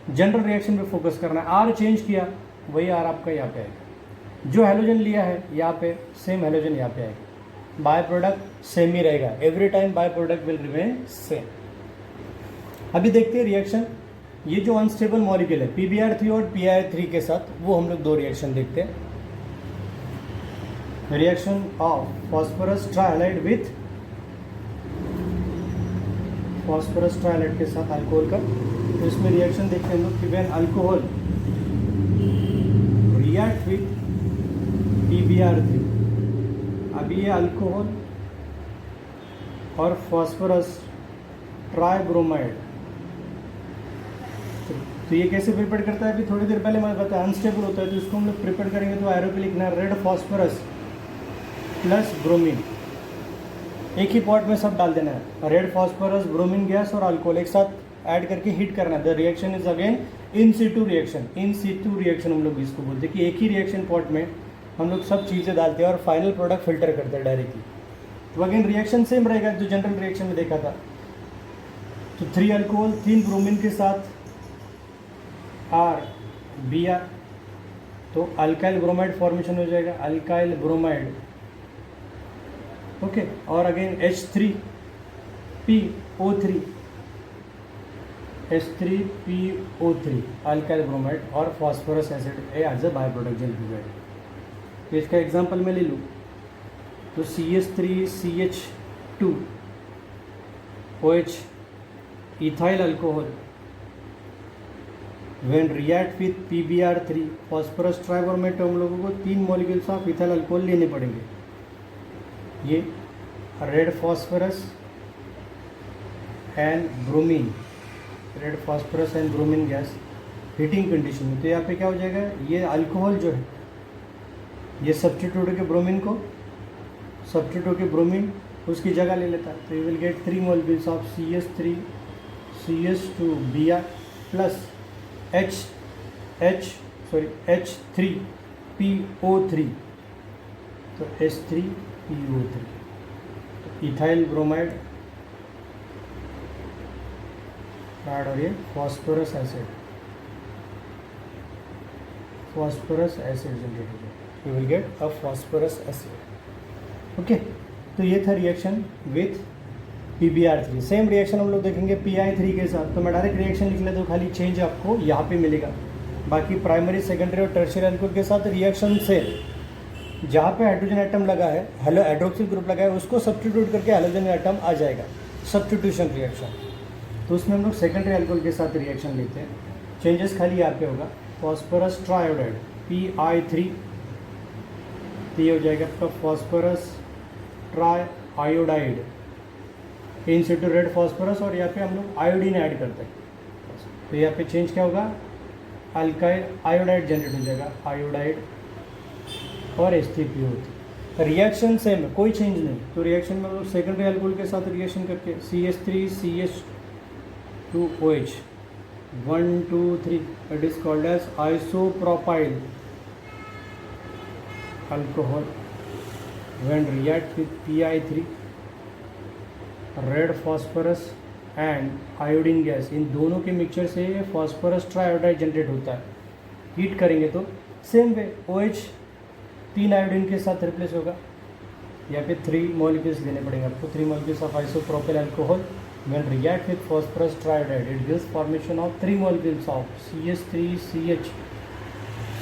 general reaction पे focus करना है। आर चेंज किया, वही आर आपका यहाँ पे आएगा। जो हैलोजन लिया है यहाँ पे, सेम हैलोजन यहाँ पे आएगा। बाय प्रोडक्ट सेम ही रहेगा, every time by product will remain same. अभी देखते हैं रिएक्शन, ये जो अनस्टेबल मॉलिक्यूल है PbR3 और PaI3 के साथ, वो हम लोग 2 रिएक्शन देखते हैं। Reaction of phosphorus trihalide with phosphorus trihalide के साथ अल्कोहल का, तो इसमें रिएक्शन देखते हैं हम लोग कि when alcohol react with PbR3, अभी ये अल्कोहल और फॉस्फोरस ट्राइब्रोमाइड, तो ये कैसे प्रिपेयर करता है, अभी थोड़ी देर पहले मैंने बताया अनस्टेबल होता है, तो इसको हम लोग प्रिपेयर करेंगे तो एरो पे लिखना है रेड फॉस्फोरस प्लस ब्रोमीन, एक ही पॉट में सब डाल देना है। रेड फॉस्फोरस, ब्रोमीन गैस और अल्कोहल एक साथ ऐड करके हीट करना है। The reaction is again in situ reaction. In situ reaction हम लोग इसको बोलते हैं कि एक ही रिएक्शन पॉट में हम लोग सब चीज़ें डालते हैं और फाइनल प्रोडक्ट फिल्टर करते हैं डायरेक्टली। तो अगेन रिएक्शन सेम रहेगा जो जनरल रिएक्शन में देखा था। तो 3 अल्कोहल 3 ब्रोमीन के साथ RBr, तो अल्काइल ब्रोमाइड फॉर्मेशन हो जाएगा, अल्काइल ब्रोमाइड, ओके। और अगेन H3PO3 अल्काइल ब्रोमाइड और phosphorus acid as a by product generate हो जाएगा। तो इसका एग्जांपल मैं ले लूँ तो CH3CH2OH ethyl alcohol when react with PbR3 phosphorus tribromide, तो हम लोगों को 3 मॉलिक्यूल्स ऑफ इथाइल अल्कोहल लेने पड़ेंगे। ये red phosphorus and bromine, red phosphorus and bromine gas heating condition में, तो यहाँ पे क्या हो जाएगा, ये अल्कोहल जो है ये सब्स्टिट्यूट के ब्रोमीन को, सब्स्टिट्यूट के ब्रोमीन उसकी जगह ले लेता है। तो you will gate 3 molecules of CH2Br plus H3PO3, तो H3PO3, इथाइल ब्रोमाइड ऐड, और ये फॉस्फोरस एसिड जनरेट हो जाए, you will get a phosphorous acid, okay. तो ये था reaction with PbR3। Same reaction हम लोग देखेंगे PI3 के साथ। तो मैं डायरेक्ट रिएक्शन लिख लेता हूँ, खाली चेंज आपको यहाँ पे मिलेगा। बाकी प्राइमरी, सेकेंडरी और टर्शियरी अल्कोहल के साथ रिएक्शन से जहाँ पे हाइड्रोजन एटम लगा है, हाइड्रोक्सिल ग्रुप लगा है, उसको सब्स्टिट्यूट करके हाइड्रोजन एटम आ जाएगा, सब्स्टिट्यूशन रिएक्शन। तो उसमें हम लोग सेकेंडरी अल्कोहल के साथ रिएक्शन लेते हैं। चेंजेस खाली यहाँ पे होगा, फॉस्फोरस ट्राइआयोडाइड PI3, ये हो जाएगा आपका फॉस्फोरस ट्राइआयोडाइड इन सिटू रेड फॉस्फोरस, और यहाँ पे हम लोग आयोडीन ऐड करते हैं। तो यहाँ पे चेंज क्या होगा, अल्काइल आयोडाइड जनरेट हो जाएगा, आयोडाइड और H3PO3। रिएक्शन सेम है, कोई चेंज नहीं। तो रिएक्शन में हम लोग सेकेंडरी अल्कोहल के साथ रिएक्शन करके CH3CH2OH 1 2 3, it is called as isopropyl alcohol when react with PI3, red phosphorus and iodine gas, इन दोनों के मिक्सचर से फॉस्फोरस ट्राइआयोडाइड जनरेट होता है। हीट करेंगे तो सेम वे OH 3 आयोडीन के साथ रिप्लेस होगा। यहाँ पे 3 मॉलिक्यूल्स लेने पड़ेंगे आपको, 3 molecules of isopropyl alcohol when react with phosphorus triiodide, it gives formation of 3 molecules of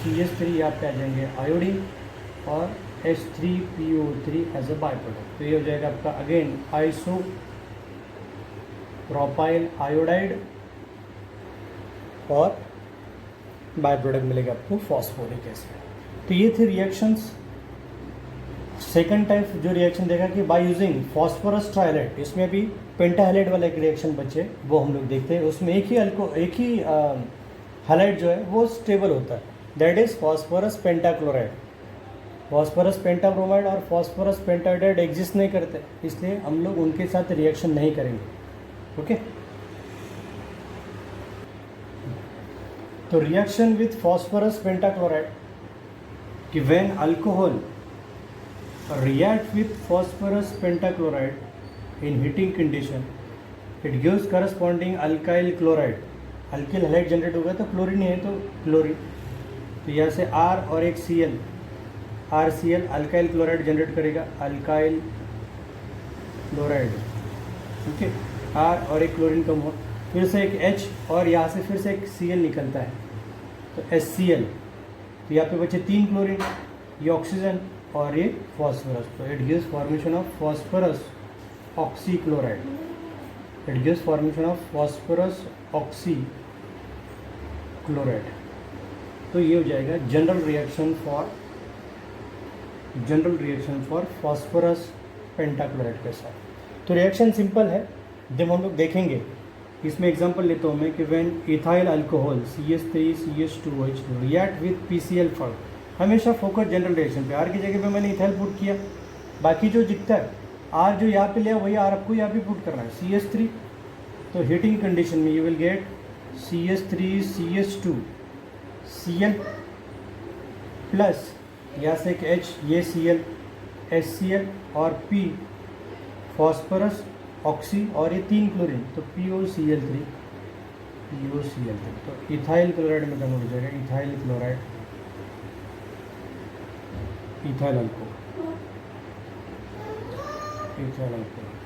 CH3 यहाँ पे आ जाएंगे आयोडीन और H3PO3 as a by product. तो ये हो जाएगा आपका अगेन आइसोप्रोपाइल आयोडाइड और बाय प्रोडक्ट मिलेगा आपको फॉस्फोरिक एसिड। तो ये थे रिएक्शंस। सेकंड टाइप जो रिएक्शन देखा कि बाय यूजिंग फॉस्फोरस ट्राइहाइड, इसमें भी पेंटाहाइलाइड वाला एक रिएक्शन बचे वो हम लोग देखते हैं। उसमें एक ही हाइलाइट जो है वो स्टेबल होता है, that is phosphorus pentachloride. Phosphorus pentabromide और फॉस्फोरस पेंटाहाइड्राइड एग्जिस्ट नहीं करते, इसलिए हम लोग उनके साथ रिएक्शन नहीं करेंगे। ओके, तो रिएक्शन विथ फॉस्फोरस पेंटाक्लोराइड कि when alcohol react with phosphorus pentachloride in heating condition, it gives corresponding alkyl chloride। Alkyl halide generate होगा तो क्लोरीन है तो क्लोरीन, तो यहाँ से R और एक Cl, RCl alkyl chloride generate करेगा, अल्काइल क्लोराइड। ओके, R और एक क्लोरीन कम हो, फिर से एक H और यहाँ से फिर से एक Cl निकलता है तो HCl, तो यहाँ पे बचे 3 क्लोरीन, ये ऑक्सीजन और ये फॉस्फोरस, तो it gives formation of phosphorus oxychloride. It gives formation of phosphorus oxychloride. तो ये हो जाएगा general reaction for phosphorus pentachloride के साथ। तो रिएक्शन सिंपल है, जब हम लोग देखेंगे इसमें एग्जांपल लेता हूँ मैं कि when ethyl alcohol CH3CH2OH react with PCl4, हमेशा फोकस जनरल रिएक्शन पे, आर की जगह पे मैंने इथाइल पुट किया, बाकी जो दिखता है आर जो यहाँ पे लिया वही आर आपको यहाँ पे पुट करना है, CH3। तो हीटिंग कंडीशन में you will gate CH3CH2 Cl plus यहाँ से एक H, ये Cl HCl और P फॉस्फोरस ऑक्सी और ये 3 क्लोरीन, तो POCl3 तो इथाइल क्लोराइड में कन्वर्ट हो जाएगा, इथाइल क्लोराइड, इथाइल अल्कोहल।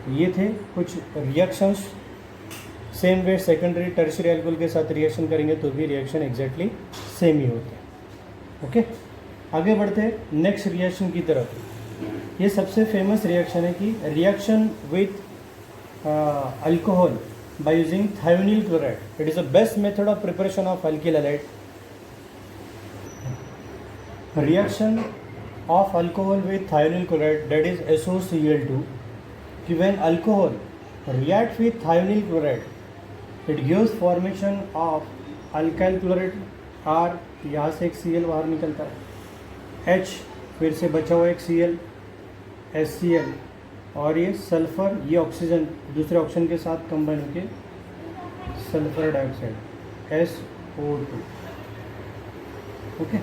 तो ये थे कुछ reactions. Same way secondary tertiary alcohol के साथ रिएक्शन करेंगे तो भी रिएक्शन एग्जैक्टली सेम ही होते हैं। ओके, आगे बढ़ते हैं नेक्स्ट रिएक्शन की तरफ। ये सबसे फेमस रिएक्शन है कि reaction with alcohol bye using thionyl chloride. It is the best method of preparation of alkyl halide. Reaction of alcohol with thionyl chloride, that is SOCl2, when alcohol reacts with thionyl chloride, it gives formation of alkyl chloride, R, यहाँ से एक Cl बाहर निकलता है, H फिर से बचा हुआ एक Cl, HCl और ये सल्फर, ये ऑक्सीजन दूसरे ऑक्सीजन के साथ कंबाइन होके sulphur dioxide SO2। Okay,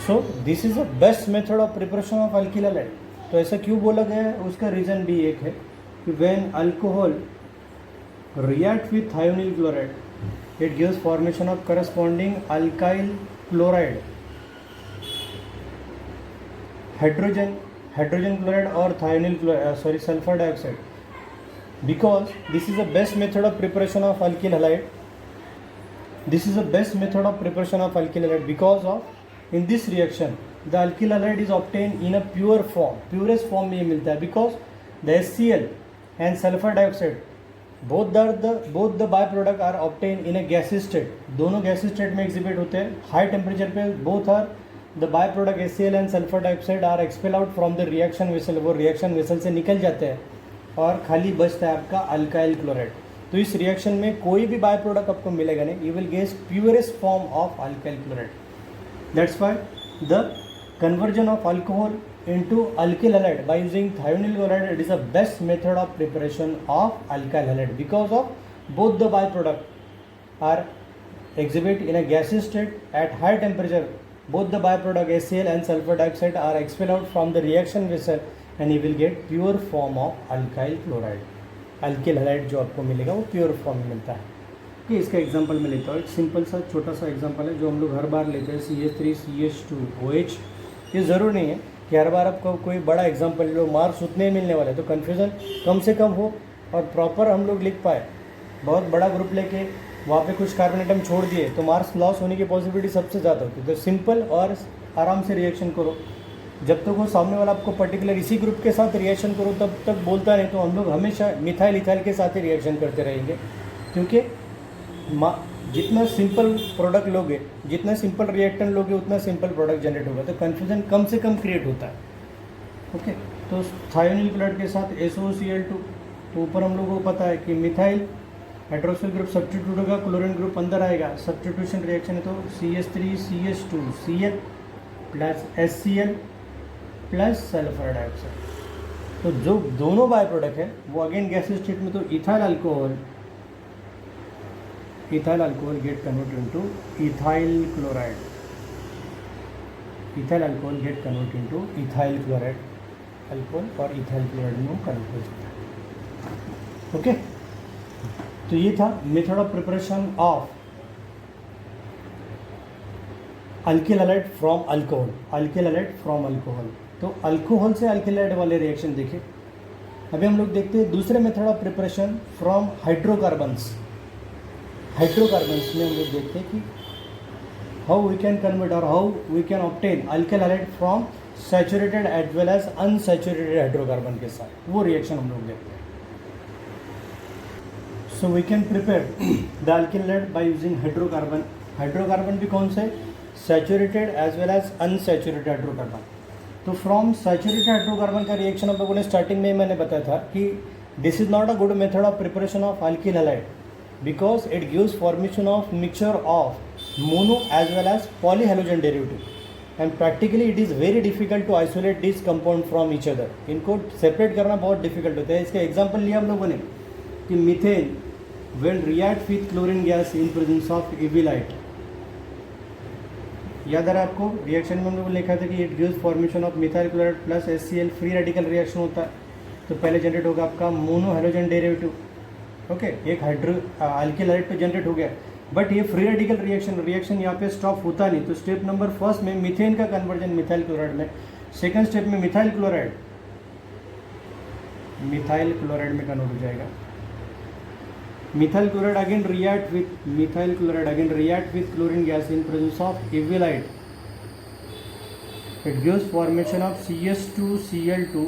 so this is the best method of preparation of alkyl halide. तो ऐसा क्यों बोला गया है, उसका रीज़न भी एक है कि when alcohol react with thionyl chloride it gives formation of corresponding alkyl chloride, hydrogen chloride और thionyl sulphur dioxide. Because this is the best method of preparation of alkyl halide, because of in this reaction the alkyl halide is obtained in a pure form, purest form में ये मिलता है, because the HCl and sulfur dioxide both the byproduct are obtained in a gaseous state। दोनों gaseous state में exhibit होते हैं high temperature पे। both are the byproduct HCl and sulfur dioxide are expelled out from the reaction vessel, वो reaction vessel से निकल जाते हैं और खाली बचता है आपका अल्काइल क्लोराइड। तो इस रिएक्शन में कोई भी बाय प्रोडक्ट आपको मिलेगा नहीं, you will get purest form of alkyl chloride. That's why the conversion of alcohol into alkyl halide by using thionyl chloride, it is the best method of preparation of alkyl halide, because of both the byproduct are exhibit in a gaseous state at high temperature. Both the byproduct HCl and sulfur dioxide are expelled out from the reaction vessel and you will get pure form of alkyl chloride. Alkyl halide जो आपको मिलेगा वो pure form में मिलता है। कि इसका example मैं लेता हूँ, एक सिंपल सा छोटा सा एग्जांपल है जो हम लोग हर बार लेते हैं, CH3CH2OH। ये ज़रूर नहीं है कि हर बार आपको कोई बड़ा एग्जांपल लो, मार्क्स उतने ही मिलने वाले, तो कन्फ्यूज़न कम से कम हो और प्रॉपर हम लोग लिख पाए। बहुत बड़ा ग्रुप लेके वहाँ पे कुछ कार्बन एटम छोड़ दिए तो मार्क्स लॉस होने की पॉसिबिलिटी सबसे ज़्यादा होती है। तो सिंपल और आराम से रिएक्शन करो, जब तक वो सामने वाला आपको पर्टिकुलर इसी ग्रुप के साथ रिएक्शन करो तब तक बोलता नहीं। तो हम लोग हमेशा मिथाइल इथाइल के साथ ही रिएक्शन करते रहेंगे, क्योंकि जितना सिंपल प्रोडक्ट लोगे, जितना सिंपल रिएक्टेंट लोगे, उतना सिंपल प्रोडक्ट जनरेट होगा, तो कन्फ्यूजन कम से कम क्रिएट होता है। ओके, तो थायोनिल क्लोराइड के साथ SOCl2, तो ऊपर हम लोगों को पता है कि मिथाइल हाइड्रोक्सिल ग्रुप सब्स्टिट्यूट होगा, क्लोरीन ग्रुप अंदर आएगा, सब्स्टिट्यूशन रिएक्शन है तो CH3CH2Cl plus HCl plus sulphur dioxide. तो जो दोनों बाय प्रोडक्ट है वो अगेन गैस स्टेट में, तो ethyl alcohol get converted into ethyl chloride, ethyl alcohol get converted into ethyl chloride, alcohol और इथाइल क्लोराइड में कन्वर्ट हो जाता है। ओके, तो ये था method of preparation of alkyl halide from alcohol, alkyl halide from alcohol. तो alcohol से अल्किल हैलाइड वाले रिएक्शन देखे। अभी हम लोग देखते हैं दूसरे method of preparation from hydrocarbons. Hydrocarbons में हम लोग देखते हैं कि हाउ वी कैन कन्वर्ट और how we can obtain alkyl halide from saturated as well as unsaturated hydrocarbon के साथ, वो रिएक्शन हम लोग देखते हैं। So we can prepare the alkyl halide by using hydrocarbon. Hydrocarbon भी कौन से? Saturated as well as unsaturated hydrocarbon. तो फ्रॉम सैचुरेटेड हाइड्रोकार्बन का रिएक्शन हम लोगों ने स्टार्टिंग में मैंने बताया था कि this is not a good method of preparation of alkyl halide because it gives formation of mixture of mono as well as polyhalogen derivative, and practically it is very difficult to isolate these compound from each other। इनको separate करना बहुत difficult होता है। इसका example लिया हम लोगों ने कि methane when react with chlorine gas in presence of UV light, याद आ रहा है आपको? रिएक्शन में हम लोगों ने लिखा था कि it gives formation of methyl chloride plus HCl, free radical reaction होता है। तो पहले जनरेट होगा आपका मोनो हैलोजन डेरिवेटिव। ओके, एक अल्किल हैलाइड पे जनरेट हो गया, बट ये फ्री रेडिकल रिएक्शन यहाँ पे स्टॉप होता नहीं। तो स्टेप नंबर फर्स्ट में मीथेन का कन्वर्जन मिथाइल क्लोराइड में, सेकंड स्टेप में मिथाइल क्लोराइड में कन्वर्ट हो जाएगा। Methyl chloride again react with chlorine gas in presence of UV light, it gives formation of CH2Cl2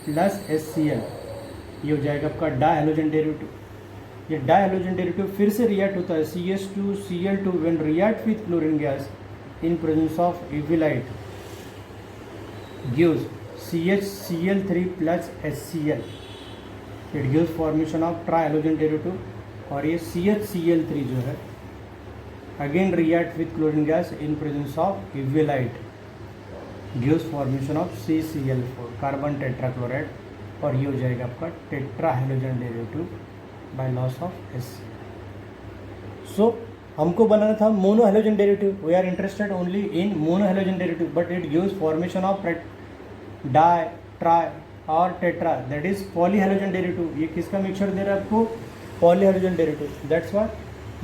plus HCl, ये हो जाएगा आपका डायहैलोजन डेरिवेटिव। ये डायहैलोजन डेरिवेटिव फिर से रिएक्ट होता है CH2Cl2 when react with chlorine gas in presence of UV light gives CHCl3 plus HCl, it gives formation of trihalogen derivative. और ये CHCl3 जो है again react with chlorine gas in presence of UV light gives formation of CCl4 carbon tetrachloride, और ये हो जाएगा आपका tetrahalogen derivative by loss of HCl। So हमको बनाना था mono halogen derivative. We are interested only in mono halogen derivative, but it gives formation of di, tri और tetra, that is polyhalogen derivative. ये किसका मिक्सचर दे रहा है आपको? Polyhalogen derivative. That's why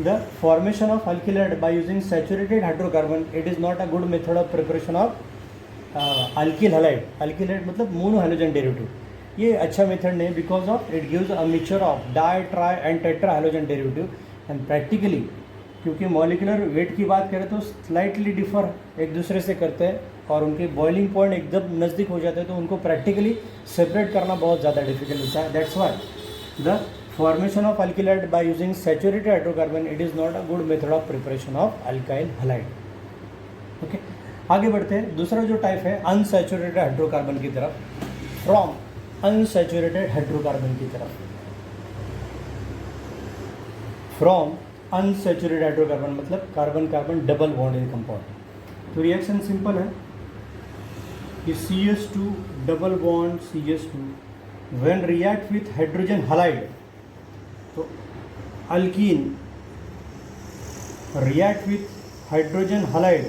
the formation of alkyl halide by using saturated hydrocarbon, it is not a good method of preparation of alkyl halide. Alkyl halide मतलब mono halogen derivative, ये अच्छा method नहीं, because of it gives a mixture of di, tri and tetra halogen derivative. And practically क्योंकि molecular weight की बात करें तो slightly differ एक दूसरे से करते हैं और उनके बॉइलिंग पॉइंट एकदम नज़दीक हो जाते हैं, तो उनको प्रैक्टिकली सेपरेट करना बहुत ज़्यादा डिफिकल्ट होता है। That's why the formation of alkyl halide by using saturated hydrocarbon, it is not a good method of preparation of alkyl halide. Okay, आगे बढ़ते हैं। दूसरा जो टाइप है अनसैचुरेटेड हाइड्रोकार्बन की तरफ, फ्रॉम अनसैचुरेटेड हाइड्रोकार्बन की तरफ, फ्रॉम अनसैचुरेटेड हाइड्रोकार्बन मतलब carbon carbon double bond in compound. तो रिएक्शन सिंपल है कि CH2 double bond CH2 when react with hydrogen halide, तो alkene react with hydrogen halide,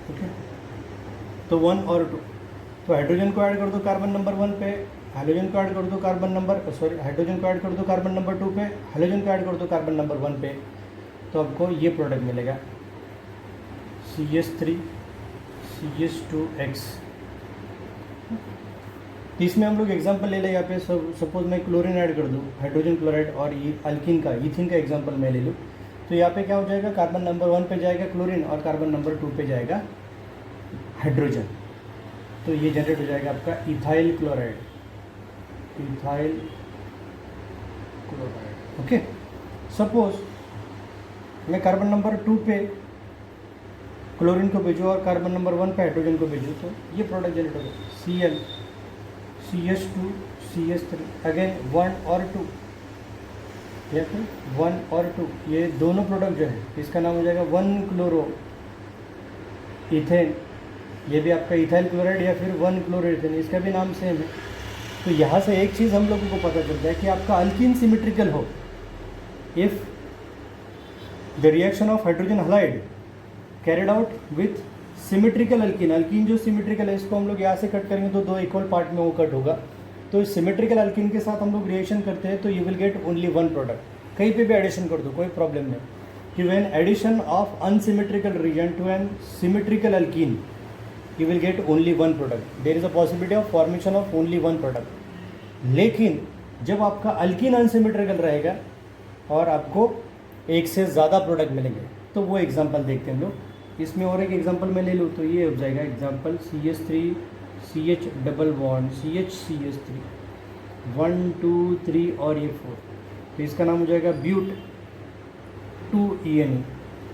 okay, तो 1 और 2, तो हाइड्रोजन को ऐड कर दो कार्बन नंबर 1 पे, हाइड्रोजन को ऐड कर दो हाइड्रोजन को ऐड कर दो कार्बन नंबर 2 पे, हाइड्रोजन को ऐड कर दो कार्बन नंबर 1 पे, तो आपको ये प्रोडक्ट मिलेगा CH3 CH2X। इसमें हम लोग एग्जांपल ले लें, यहाँ पे सपोज मैं क्लोरीन ऐड कर दूँ, हाइड्रोजन क्लोराइड, और ये अल्कीन का इथिन का एग्जांपल मैं ले लूँ, तो यहाँ पे क्या हो जाएगा? कार्बन नंबर 1 पे जाएगा क्लोरीन और कार्बन नंबर 2 पे जाएगा हाइड्रोजन, तो ये जनरेट हो जाएगा आपका ethyl chloride, ethyl chloride. Okay, suppose मैं कार्बन नंबर 2 पे क्लोरीन को भेजूँ और कार्बन नंबर 1 पे हाइड्रोजन को भेजूँ, तो ये प्रोडक्ट जनरेट होगा Cl CH2 CH3, अगेन 1 और 2 या फिर 1 और 2, ये दोनों प्रोडक्ट जो है इसका नाम हो जाएगा 1 क्लोरो इथेन, ये भी आपका इथाइल क्लोराइड या फिर 1 क्लोरो इथेन, इसका भी नाम सेम है। तो यहाँ से एक चीज़ हम लोगों को पता चलता है कि आपका अल्कीन सिमेट्रिकल हो, if the reaction of hydrogen halide carried out with symmetrical alkyne, alkyne जो सिमेट्रिकल है इसको हम लोग यहाँ से कट करेंगे तो 2 इक्वल पार्ट में वो कट होगा। तो सिमेट्रिकल अल्कीन के साथ हम लोग रिएक्शन करते हैं तो you will get only 1 product, कहीं पे भी एडिशन कर दो कोई प्रॉब्लम नहीं। कि when addition of unsymmetrical reagent to an symmetrical alkene you will get only one product, there is a possibility of formation of only one product। लेकिन जब आपका अल्कीन अनसिमेट्रिकल रहेगा और आपको एक से ज़्यादा प्रोडक्ट मिलेंगे, तो वो एग्जांपल देखते हैं हम लोग। इसमें और एक एग्जांपल मैं ले लूँ तो ये हो जाएगा example CH3 CH double bond CH3 1 2 3 और ये 4, तो इसका नाम हो जाएगा but 2ENE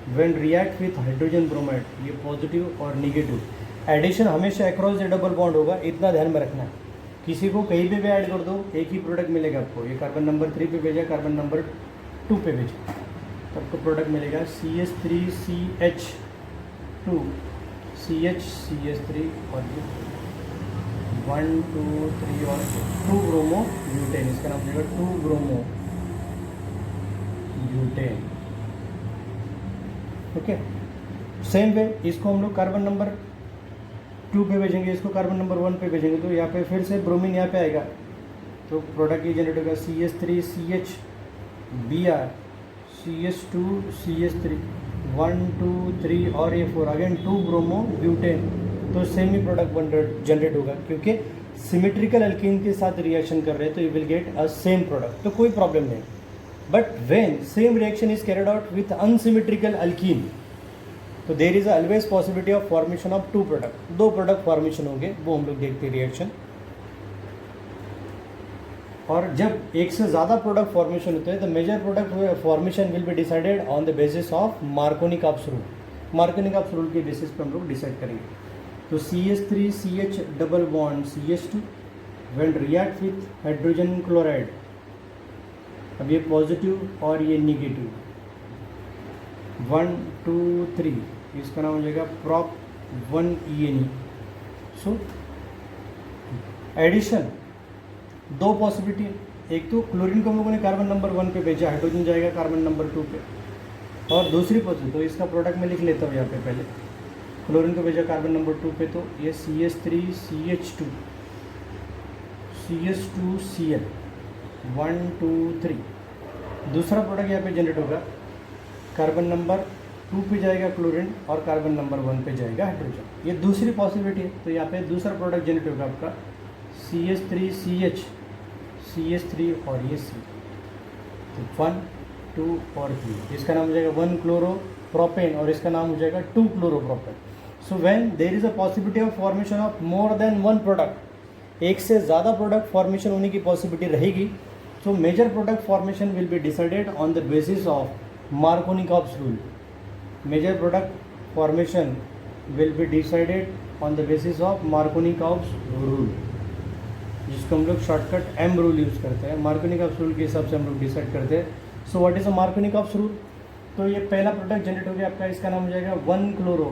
when react with hydrogen bromide, ये पॉजिटिव और निगेटिव। एडिशन हमेशा अक्रॉस द डबल बॉन्ड होगा, इतना ध्यान में रखना है। किसी को कहीं पे भी ऐड कर दो एक ही प्रोडक्ट मिलेगा आपको। ये कार्बन नंबर 3 पे भेजा, कार्बन नंबर 2 पे भेजा, तो आपको प्रोडक्ट मिलेगा CH3 CH2 CH3 और 1 2 3 और 2 ब्रोमो ब्यूटेन, इसका नाम हो जाएगा 2 bromo butane. Okay, same way इसको हम लोग कार्बन नंबर 2 पे भेजेंगे, इसको कार्बन नंबर 1 पे भेजेंगे, तो यहाँ पे फिर से ब्रोमीन यहाँ पे आएगा, तो प्रोडक्ट ये जनरेट होगा CH3 CH Br CH2 CH3 1 2 3 और ये 4, अगेन 2 ब्रोमो ब्यूटेन। तो सेम ही प्रोडक्ट जनरेट होगा, क्योंकि सिमेट्रिकल अल्कीन के साथ रिएक्शन कर रहे हैं तो you will get a same product, तो कोई प्रॉब्लम नहीं। But when same reaction is carried out with unsymmetrical alkene, तो there is always possibility of formation of 2 product, 2 product formation होंगे, वो हम लोग देखते हैं रिएक्शन। और जब एक से ज़्यादा प्रोडक्ट फॉर्मेशन होते हैं तो major product formation will be decided on the basis of Markovnikov's rule, Markovnikov's rule के बेसिस पे हम लोग डिसाइड करेंगे। तो CH3 CH double bond CH2 when react with hydrogen chloride, अब ये पॉजिटिव और ये निगेटिव, 1 2 3, इसका नाम हो जाएगा prop 1ENE। So addition 2 possibility है, एक तो क्लोरीन को हम लोगों ने कार्बन नंबर 1 पे भेजा, हाइड्रोजन जाएगा कार्बन नंबर 2 पे, और दूसरी पॉसिबिलिटी, तो इसका प्रोडक्ट मैं लिख लेता हूँ यहाँ पे। पहले क्लोरीन को भेजा कार्बन नंबर 2 पे, तो ये CH3 CH2 Cl 1 2 3, दूसरा प्रोडक्ट यहाँ पे जनरेट होगा, कार्बन नंबर 2 पे जाएगा क्लोरीन और कार्बन नंबर 1 पे जाएगा हाइड्रोजन, ये दूसरी पॉसिबिलिटी है। तो यहाँ पे दूसरा प्रोडक्ट जनरेट होगा आपका CH3 CH3 और ये C, तो 1 2 और 3, इसका नाम हो जाएगा 1 क्लोरो प्रोपेन और इसका नाम हो जाएगा 2 chloro propane. So when there is a possibility of formation of more than 1 product, एक से ज़्यादा प्रोडक्ट फॉर्मेशन होने की पॉसिबिलिटी रहेगी, तो major product formation will be decided on the basis of Markovnikov rule। Major product formation will be decided on the basis of Markovnikov rule, जिसको हम लोग शॉर्टकट M रूल यूज़ करते हैं। Markovnikov rule के हिसाब से हम लोग डिसाइड करते हैं। So what is a Markovnikov rule? तो ये पहला प्रोडक्ट जनरेट हो गया आपका, इसका नाम हो जाएगा 1 क्लोरो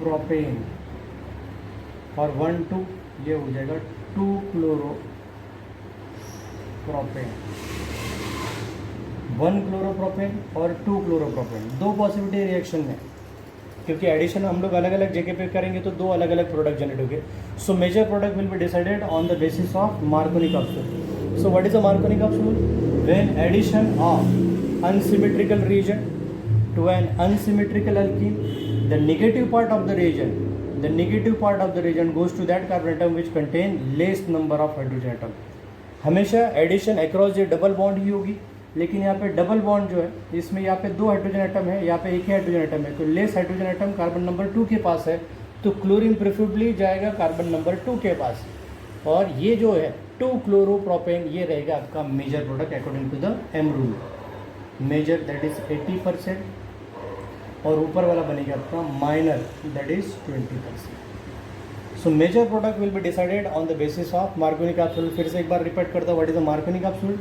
प्रोपेन और 1 2, ये हो जाएगा 2 क्लोरो प्रोपेन, 1 क्लोरोप्रोपेन और 2 क्लोरोप्रोपेन, 2 पॉसिबिलिटी रिएक्शन में, क्योंकि एडिशन हम लोग अलग अलग जगह पे करेंगे तो 2 अलग अलग प्रोडक्ट जनरेट होंगे। So major product will be decided on the basis of Markovnikov rule. So what is the Markovnikov rule? When addition of unsymmetrical reagent to an unsymmetrical alkene, the negative part of the reagent goes to that carbon atom which contain less number of hydrogen atom. हमेशा addition across ये double bond ही होगी, लेकिन यहाँ पे double bond जो है इसमें यहाँ पे 2 हाइड्रोजन एटम है, यहाँ पे एक ही हाइड्रोजन एटम है, तो less hydrogen atom carbon number 2 के पास है, तो क्लोरीन प्रेफरेबली जाएगा कार्बन नंबर 2 के पास। और ये जो है 2-chloropropan ये रहेगा आपका major product according to the M rule. Major that is 80% और ऊपर वाला बनेगा आपका minor that is 20%। So major product will be decided on the basis of Markovnikov's कैप्सूल। फिर से एक बार रिपीट करता हूँ, व्हाट इज द मार्कोनी कैप्सूल?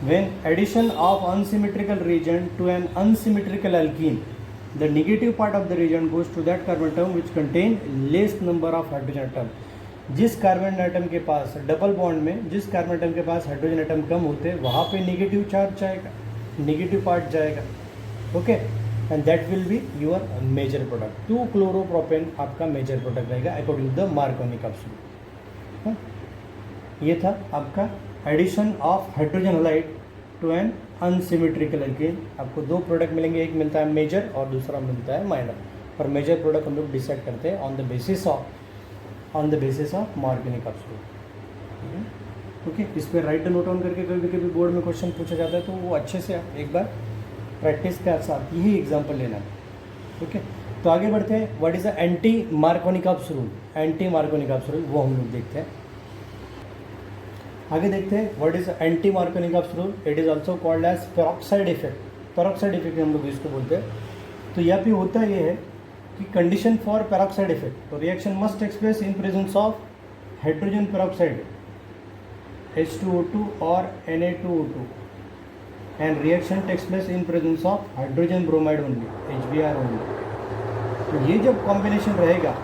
When addition of unsymmetrical reagent to an unsymmetrical alkene, the negative part of the region goes to that carbon atom which contain less number of hydrogen atom। जिस carbon atom के पास double bond में जिस carbon atom के पास hydrogen atom कम होते हैं वहाँ पे negative charge जाएगा, नेगेटिव पार्ट जाएगा। Okay, and that will be your major product. 2-chloropropan आपका मेजर प्रोडक्ट रहेगा अकॉर्डिंग टू द मार्कोनी कैप्सूल। ये था आपका addition of hydrogen halide to an unsymmetrical alkene. आपको दो प्रोडक्ट मिलेंगे, एक मिलता है मेजर और दूसरा मिलता है माइनर। और मेजर प्रोडक्ट हम लोग डिसाइड करते हैं on the basis of Markovnikov's capsule. Okay, इस पर राइट नोट ऑन करके कभी कभी बोर्ड में क्वेश्चन पूछा जाता है तो वो अच्छे से आप एक बार प्रैक्टिस के साथ यही एग्जाम्पल लेना है। ओके, तो आगे बढ़ते हैं। What is the anti Markovnikov capsule? Anti Markovnikov capsule वो हम लोग देखते हैं। आगे देखते हैं what is anti Markovnikov capsule. It is also called as peroxide effect. Peroxide effect हम लोग इसको बोलते हैं। तो यहाँ पे होता ये है कि कंडीशन फॉर पेरोक्साइड इफेक्ट, तो reaction must takes place in presence of hydrogen peroxide H2O2 और Na2O2 and reaction takes place in presence of hydrogen bromide only, HBr only. तो ये जब कॉम्बिनेशन रहेगा,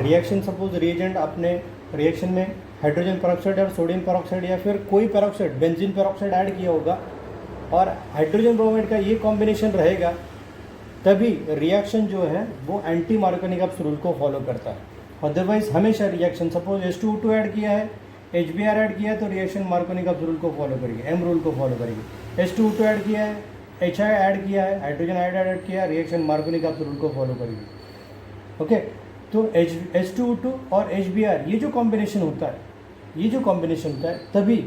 रिएक्शन सपोज रिएजेंट आपने reaction में hydrogen peroxide और sodium peroxide या फिर कोई पेरोक्साइड बेंजीन पेरोक्साइड ऐड किया होगा और हाइड्रोजन ब्रोमाइड का ये कॉम्बिनेशन रहेगा, तभी रिएक्शन जो है वो एंटी मार्कोनी कैप्सूल को फॉलो करता है। अदरवाइज हमेशा रिएक्शन सपोज H2O2 ऐड किया है, HBr ऐड किया है तो रिएक्शन मार्कोनी कैप्सूल को फॉलो करेगी, एम रूल को फॉलो करेगी। H2O2 ऐड किया है, HI ऐड किया है, हाइड्रोजन आयोडाइड ऐड किया है, रिएक्शन मार्कोनी कैप्सूल को फॉलो करेगी। ओके, तो H2O2 और HBr ये जो कॉम्बिनेशन होता है तभी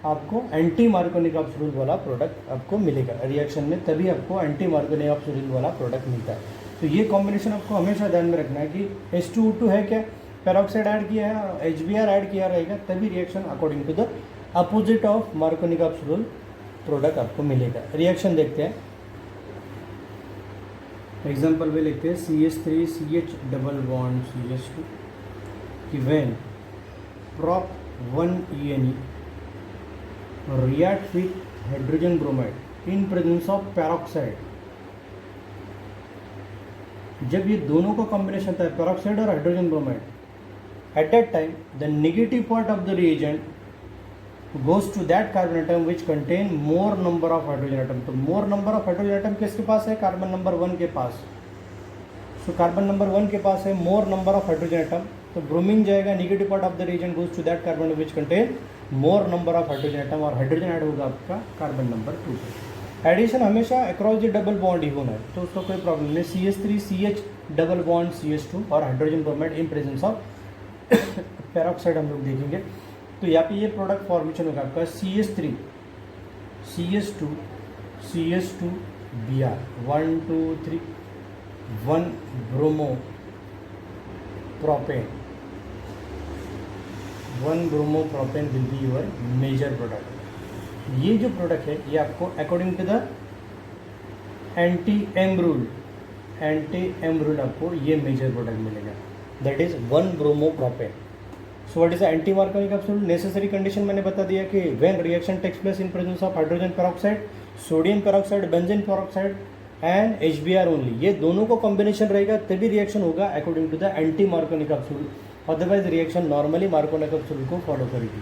आपको एंटी मार्कोनी कैप्सूल वाला प्रोडक्ट आपको मिलेगा रिएक्शन में, तभी आपको एंटी मार्कोनी कैप्सूल वाला प्रोडक्ट मिलता है। तो ये कॉम्बिनेशन आपको हमेशा ध्यान में रखना है कि H2O2 है क्या, पेरोक्साइड ऐड किया है और HBr ऐड किया रहेगा, तभी reaction according to the opposite of Markovnikov's कैप्सूल प्रोडक्ट आपको मिलेगा। रिएक्शन देखते हैं, एग्जाम्पल में लिखते हैं CH3 CH double bond CH2 कि when prop 1ENE react with hydrogen bromide in presence of peroxide। जब ये दोनों का कॉम्बिनेशन होता है पेरोक्साइड और hydrogen bromide, at that time the negative part of the reagent goes to that carbon atom which contain more number of hydrogen atom. तो more number of hydrogen atom किसके पास है? कार्बन नंबर 1 के पास। So carbon number 1 के पास है more number of hydrogen atom, तो bromine जाएगा, negative part of the reagent goes to that carbon which contain more number of hydrogen atom और हाइड्रोजन ऐड होगा आपका कार्बन नंबर 2 पे। एडिशन हमेशा अक्रॉस द डबल बॉन्ड ही होना है, तो उसका कोई प्रॉब्लम नहीं। CH3 CH double bond CH2 और hydrogen bromide in presence of peroxide हम लोग देखेंगे। तो यहाँ पे ये प्रोडक्ट फॉर्मेशन होगा आपका CH3 CH2 CH2 Br 1 2 3 1 bromo propane, 1 bromo propane will be your major product. ये जो प्रोडक्ट है ये आपको according to the anti M rule आपको ये मेजर प्रोडक्ट मिलेगा, that is 1 bromo propane. So what is anti Markovnikov कैप्सूल? Necessary condition मैंने बता दिया कि when reaction takes place in presence of hydrogen peroxide, sodium peroxide, benzene peroxide and HBr only, ये दोनों को कॉम्बिनेशन रहेगा तभी रिएक्शन होगा according to the anti Markovnikov capsule, otherwise reaction normally Marconi capsule को फॉलो करेगी।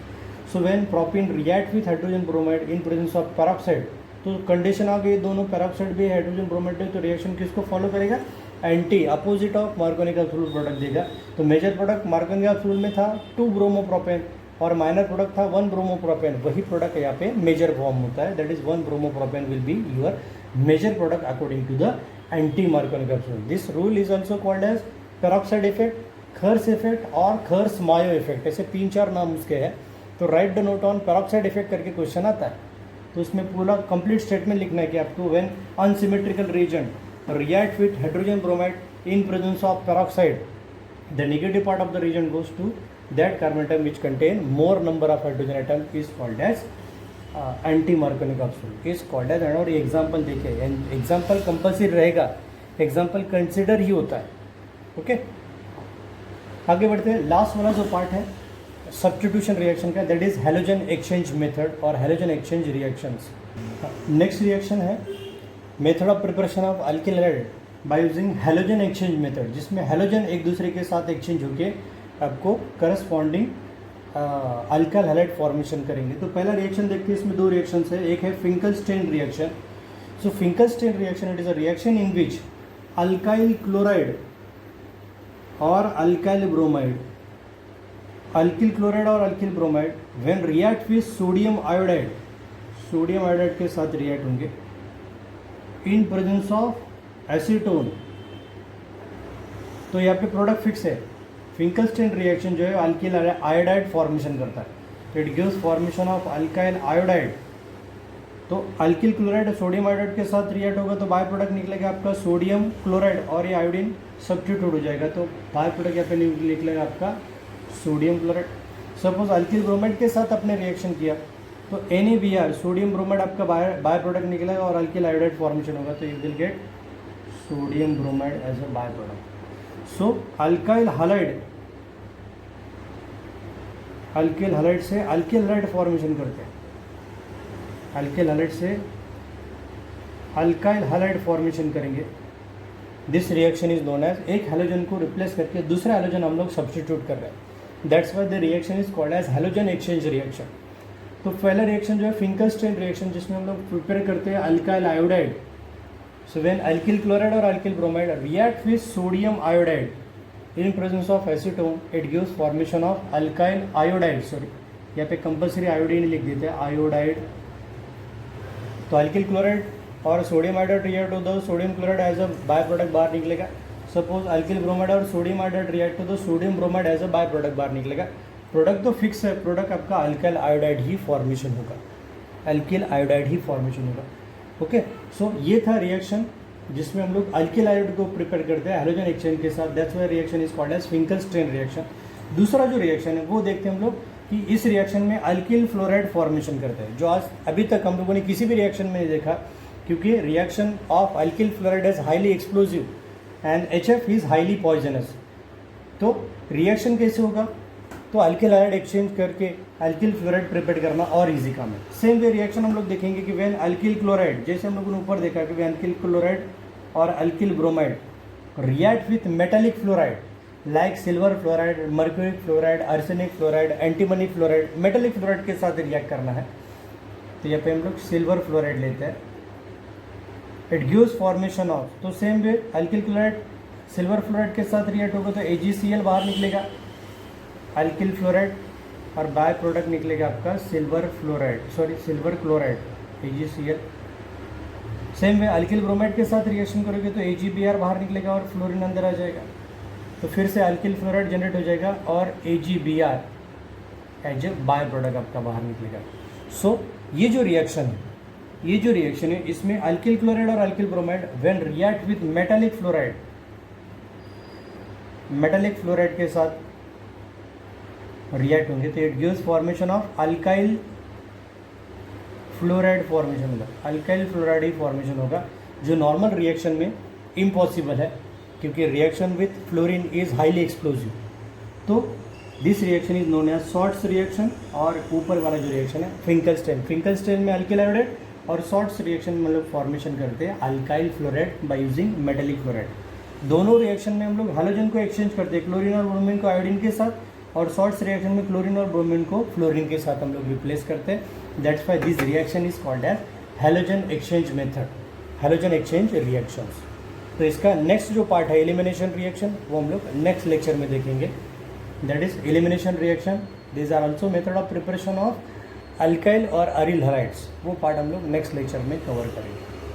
So when propene react with hydrogen bromide in presence of peroxide, तो condition आ गई दोनों पेरोक्साइड भी हाइड्रोजन ब्रोमाइड है, तो रिएक्शन किसको फॉलो करेगा? एंटी अपोजिट ऑफ मार्कोनी कैप्सूल प्रोडक्ट देगा। तो मेजर प्रोडक्ट मार्कोनी कैप्सूल में था 2 ब्रोमो प्रोपेन और माइनर प्रोडक्ट था 1 ब्रोमो प्रोपेन, वही प्रोडक्ट यहाँ पे मेजर फॉर्म होता है, that is 1 bromo propane will be your major product according to the anti Markovnikov कैप्सूल। This rule is also called as peroxide effect, Kharasch effect और Kharasch मायो effect, ऐसे 3-4 नाम उसके हैं। तो right the note on peroxide effect करके question आता है, तो उसमें पूरा कंप्लीट स्टेटमेंट लिखना है कि आपको when unsymmetrical reagent react with hydrogen bromide in presence of peroxide, the negative part of the reagent goes to that carbon atom which contain more number of hydrogen atom is called as anti Markovnikov's सॉल्ट is called as. और example देखिए, example compulsory रहेगा, example consider ही होता है। Okay, आगे बढ़ते हैं। लास्ट वाला जो पार्ट है सब्स्टिट्यूशन रिएक्शन का, that is halogen exchange method और halogen exchange reactions. Next reaction है method of preparation of alkyl halide by using halogen exchange method, जिसमें हैलोजन एक दूसरे के साथ एक्सचेंज होकर आपको करस्पॉन्डिंग अल्काइल हैलाइड फॉर्मेशन करेंगे। तो पहला रिएक्शन देखते हैं, इसमें दो रिएक्शन है, एक है Finkelstein reaction. So Finkelstein reaction it is a reaction in which alkyl chloride और अल्काइल ब्रोमाइड, अल्किल क्लोराइड और alkyl bromide when react with sodium iodide, sodium iodide के साथ रिएक्ट होंगे इन प्रेजेंस ऑफ एसीटोन। तो यहाँ पे प्रोडक्ट फिक्स है। Finkelstein reaction जो है अल्किल आयोडाइड फॉर्मेशन करता है, it gives formation of alkyl iodide. तो अल्किल क्लोराइड और सोडियम आयोडाइड के साथ रिएक्ट होगा तो बाय प्रोडक्ट निकलेगा आपका सोडियम क्लोराइड और ये आयोडीन सब्स्टिट्यूट हो जाएगा, तो बाय प्रोडक्ट यहाँ पे निकलेगा आपका sodium chloride. Suppose alkyl bromide के साथ आपने रिएक्शन किया तो NaBr सोडियम ब्रोमाइड आपका बाय प्रोडक्ट निकलेगा और अल्किल आयोडाइड फॉर्मेशन होगा, तो you will get sodium bromide as a by product. So alkyl halide से अल्किल हैलाइड फॉर्मेशन करते हैं, अल्किल हैलाइड से अल्काइल हैलाइड फॉर्मेशन करेंगे। This reaction is known as, एक हैलोजन को रिप्लेस करके दूसरा हैलोजन हम लोग सब्स्टिट्यूट कर रहे हैं, that's why the reaction is called as halogen exchange reaction. तो पहला रिएक्शन जो है फिंकलस्टीन रिएक्शन, जिसमें हम लोग प्रिपेयर करते हैं alkyl iodide. So when alkyl chloride और alkyl bromide react with sodium iodide in presence of acetone, it gives formation of alkyl iodide. Sorry, यहाँ पे कंपल्सरी आयोडीन लिख देते हैं, आयोडाइड। तो अल्किल क्लोराइड और सोडियम आयोडाइड रिएक्ट हो तो sodium chloride as a bye product बाहर निकलेगा। सपोज अल्किल ब्रोमाइड और सोडियम आयोडाइड रिएक्ट हो तो sodium bromide as a bye product बाहर निकलेगा। प्रोडक्ट तो फिक्स है, प्रोडक्ट आपका अल्काइल आयोडाइड ही फॉर्मेशन होगा, अल्किल आयोडाइड ही फॉर्मेशन होगा। ओके, सो ये था रिएक्शन जिसमें हम लोग अल्किल आयोडाइड को प्रिपेयर करते हैं हैलोजन एक्सचेंज के साथ, that's why reaction is called as Finkelstein reaction. दूसरा जो रिएक्शन है वो देखते हैं हम लोग कि इस रिएक्शन में अल्किल फ्लोराइड फॉर्मेशन करते हैं, जो आज अभी तक हम लोगों ने किसी भी रिएक्शन में नहीं देखा, क्योंकि reaction of alkyl fluoride is highly explosive and HF is highly poisonous. तो रिएक्शन कैसे होगा, तो अल्किल आयोडाइड एक्सचेंज करके अल्किल फ्लोराइड प्रिपेयर करना और इजी काम है। सेम वे रिएक्शन हम लोग देखेंगे कि व्हेन अल्किल क्लोराइड, जैसे हम लोगों ने ऊपर देखा कि व्हेन अल्किल क्लोराइड और alkyl bromide react with metallic fluoride like silver fluoride, mercury fluoride, arsenic fluoride, antimony fluoride, metallic fluoride के साथ रिएक्ट करना है। तो यहाँ पे हम लोग सिल्वर फ्लोराइड लेते हैं, इट गिव्स फॉर्मेशन ऑफ। तो same way alkyl chloride silver fluoride के साथ रिएक्ट होगा तो AgCl बाहर निकलेगा, अल्किल फ्लोराइड, और बाय प्रोडक्ट निकलेगा आपका silver chloride AgCl। Same way alkyl bromide के साथ रिएक्शन करोगे तो AgBr बाहर निकलेगा और फ्लोरीन अंदर आ जाएगा, तो फिर से अल्किल फ्लोराइड जनरेट हो जाएगा और AgBr as a by product आपका बाहर निकलेगा। सो ये जो रिएक्शन है इसमें अल्किल क्लोराइड और alkyl bromide when react with metallic fluoride के साथ रिएक्ट होंगे तो it gives formation of alkyl fluoride formation होगा, अल्काइल फ्लोराइड ही फॉर्मेशन होगा, जो नॉर्मल रिएक्शन में इम्पॉसिबल है क्योंकि reaction with fluorine is highly explosive. तो this reaction is known as Swarts reaction, और ऊपर वाला जो रिएक्शन है फिंकलस्टीन में अल्किल आयोडाइड और शॉर्ट्स रिएक्शन में लोग फॉर्मेशन करते हैं alkyl fluoride by using metallic fluoride. दोनों रिएक्शन में हम लोग हैलोजन को एक्सचेंज करते हैं, क्लोरीन और ब्रोमीन को आयोडीन के साथ, और शॉर्ट्स रिएक्शन में क्लोरीन और ब्रोमीन को फ्लोरीन के साथ हम लोग रिप्लेस करते हैं। That's why this reaction is called as halogen exchange method, halogen exchange reactions. तो इसका नेक्स्ट जो पार्ट है एलिमिनेशन रिएक्शन, वो हम लोग नेक्स्ट लेक्चर में देखेंगे, that is elimination reaction. This are also method of preparation of alkyl और अरिल हैलाइड्स, वो पार्ट हम लोग नेक्स्ट लेक्चर में कवर करेंगे।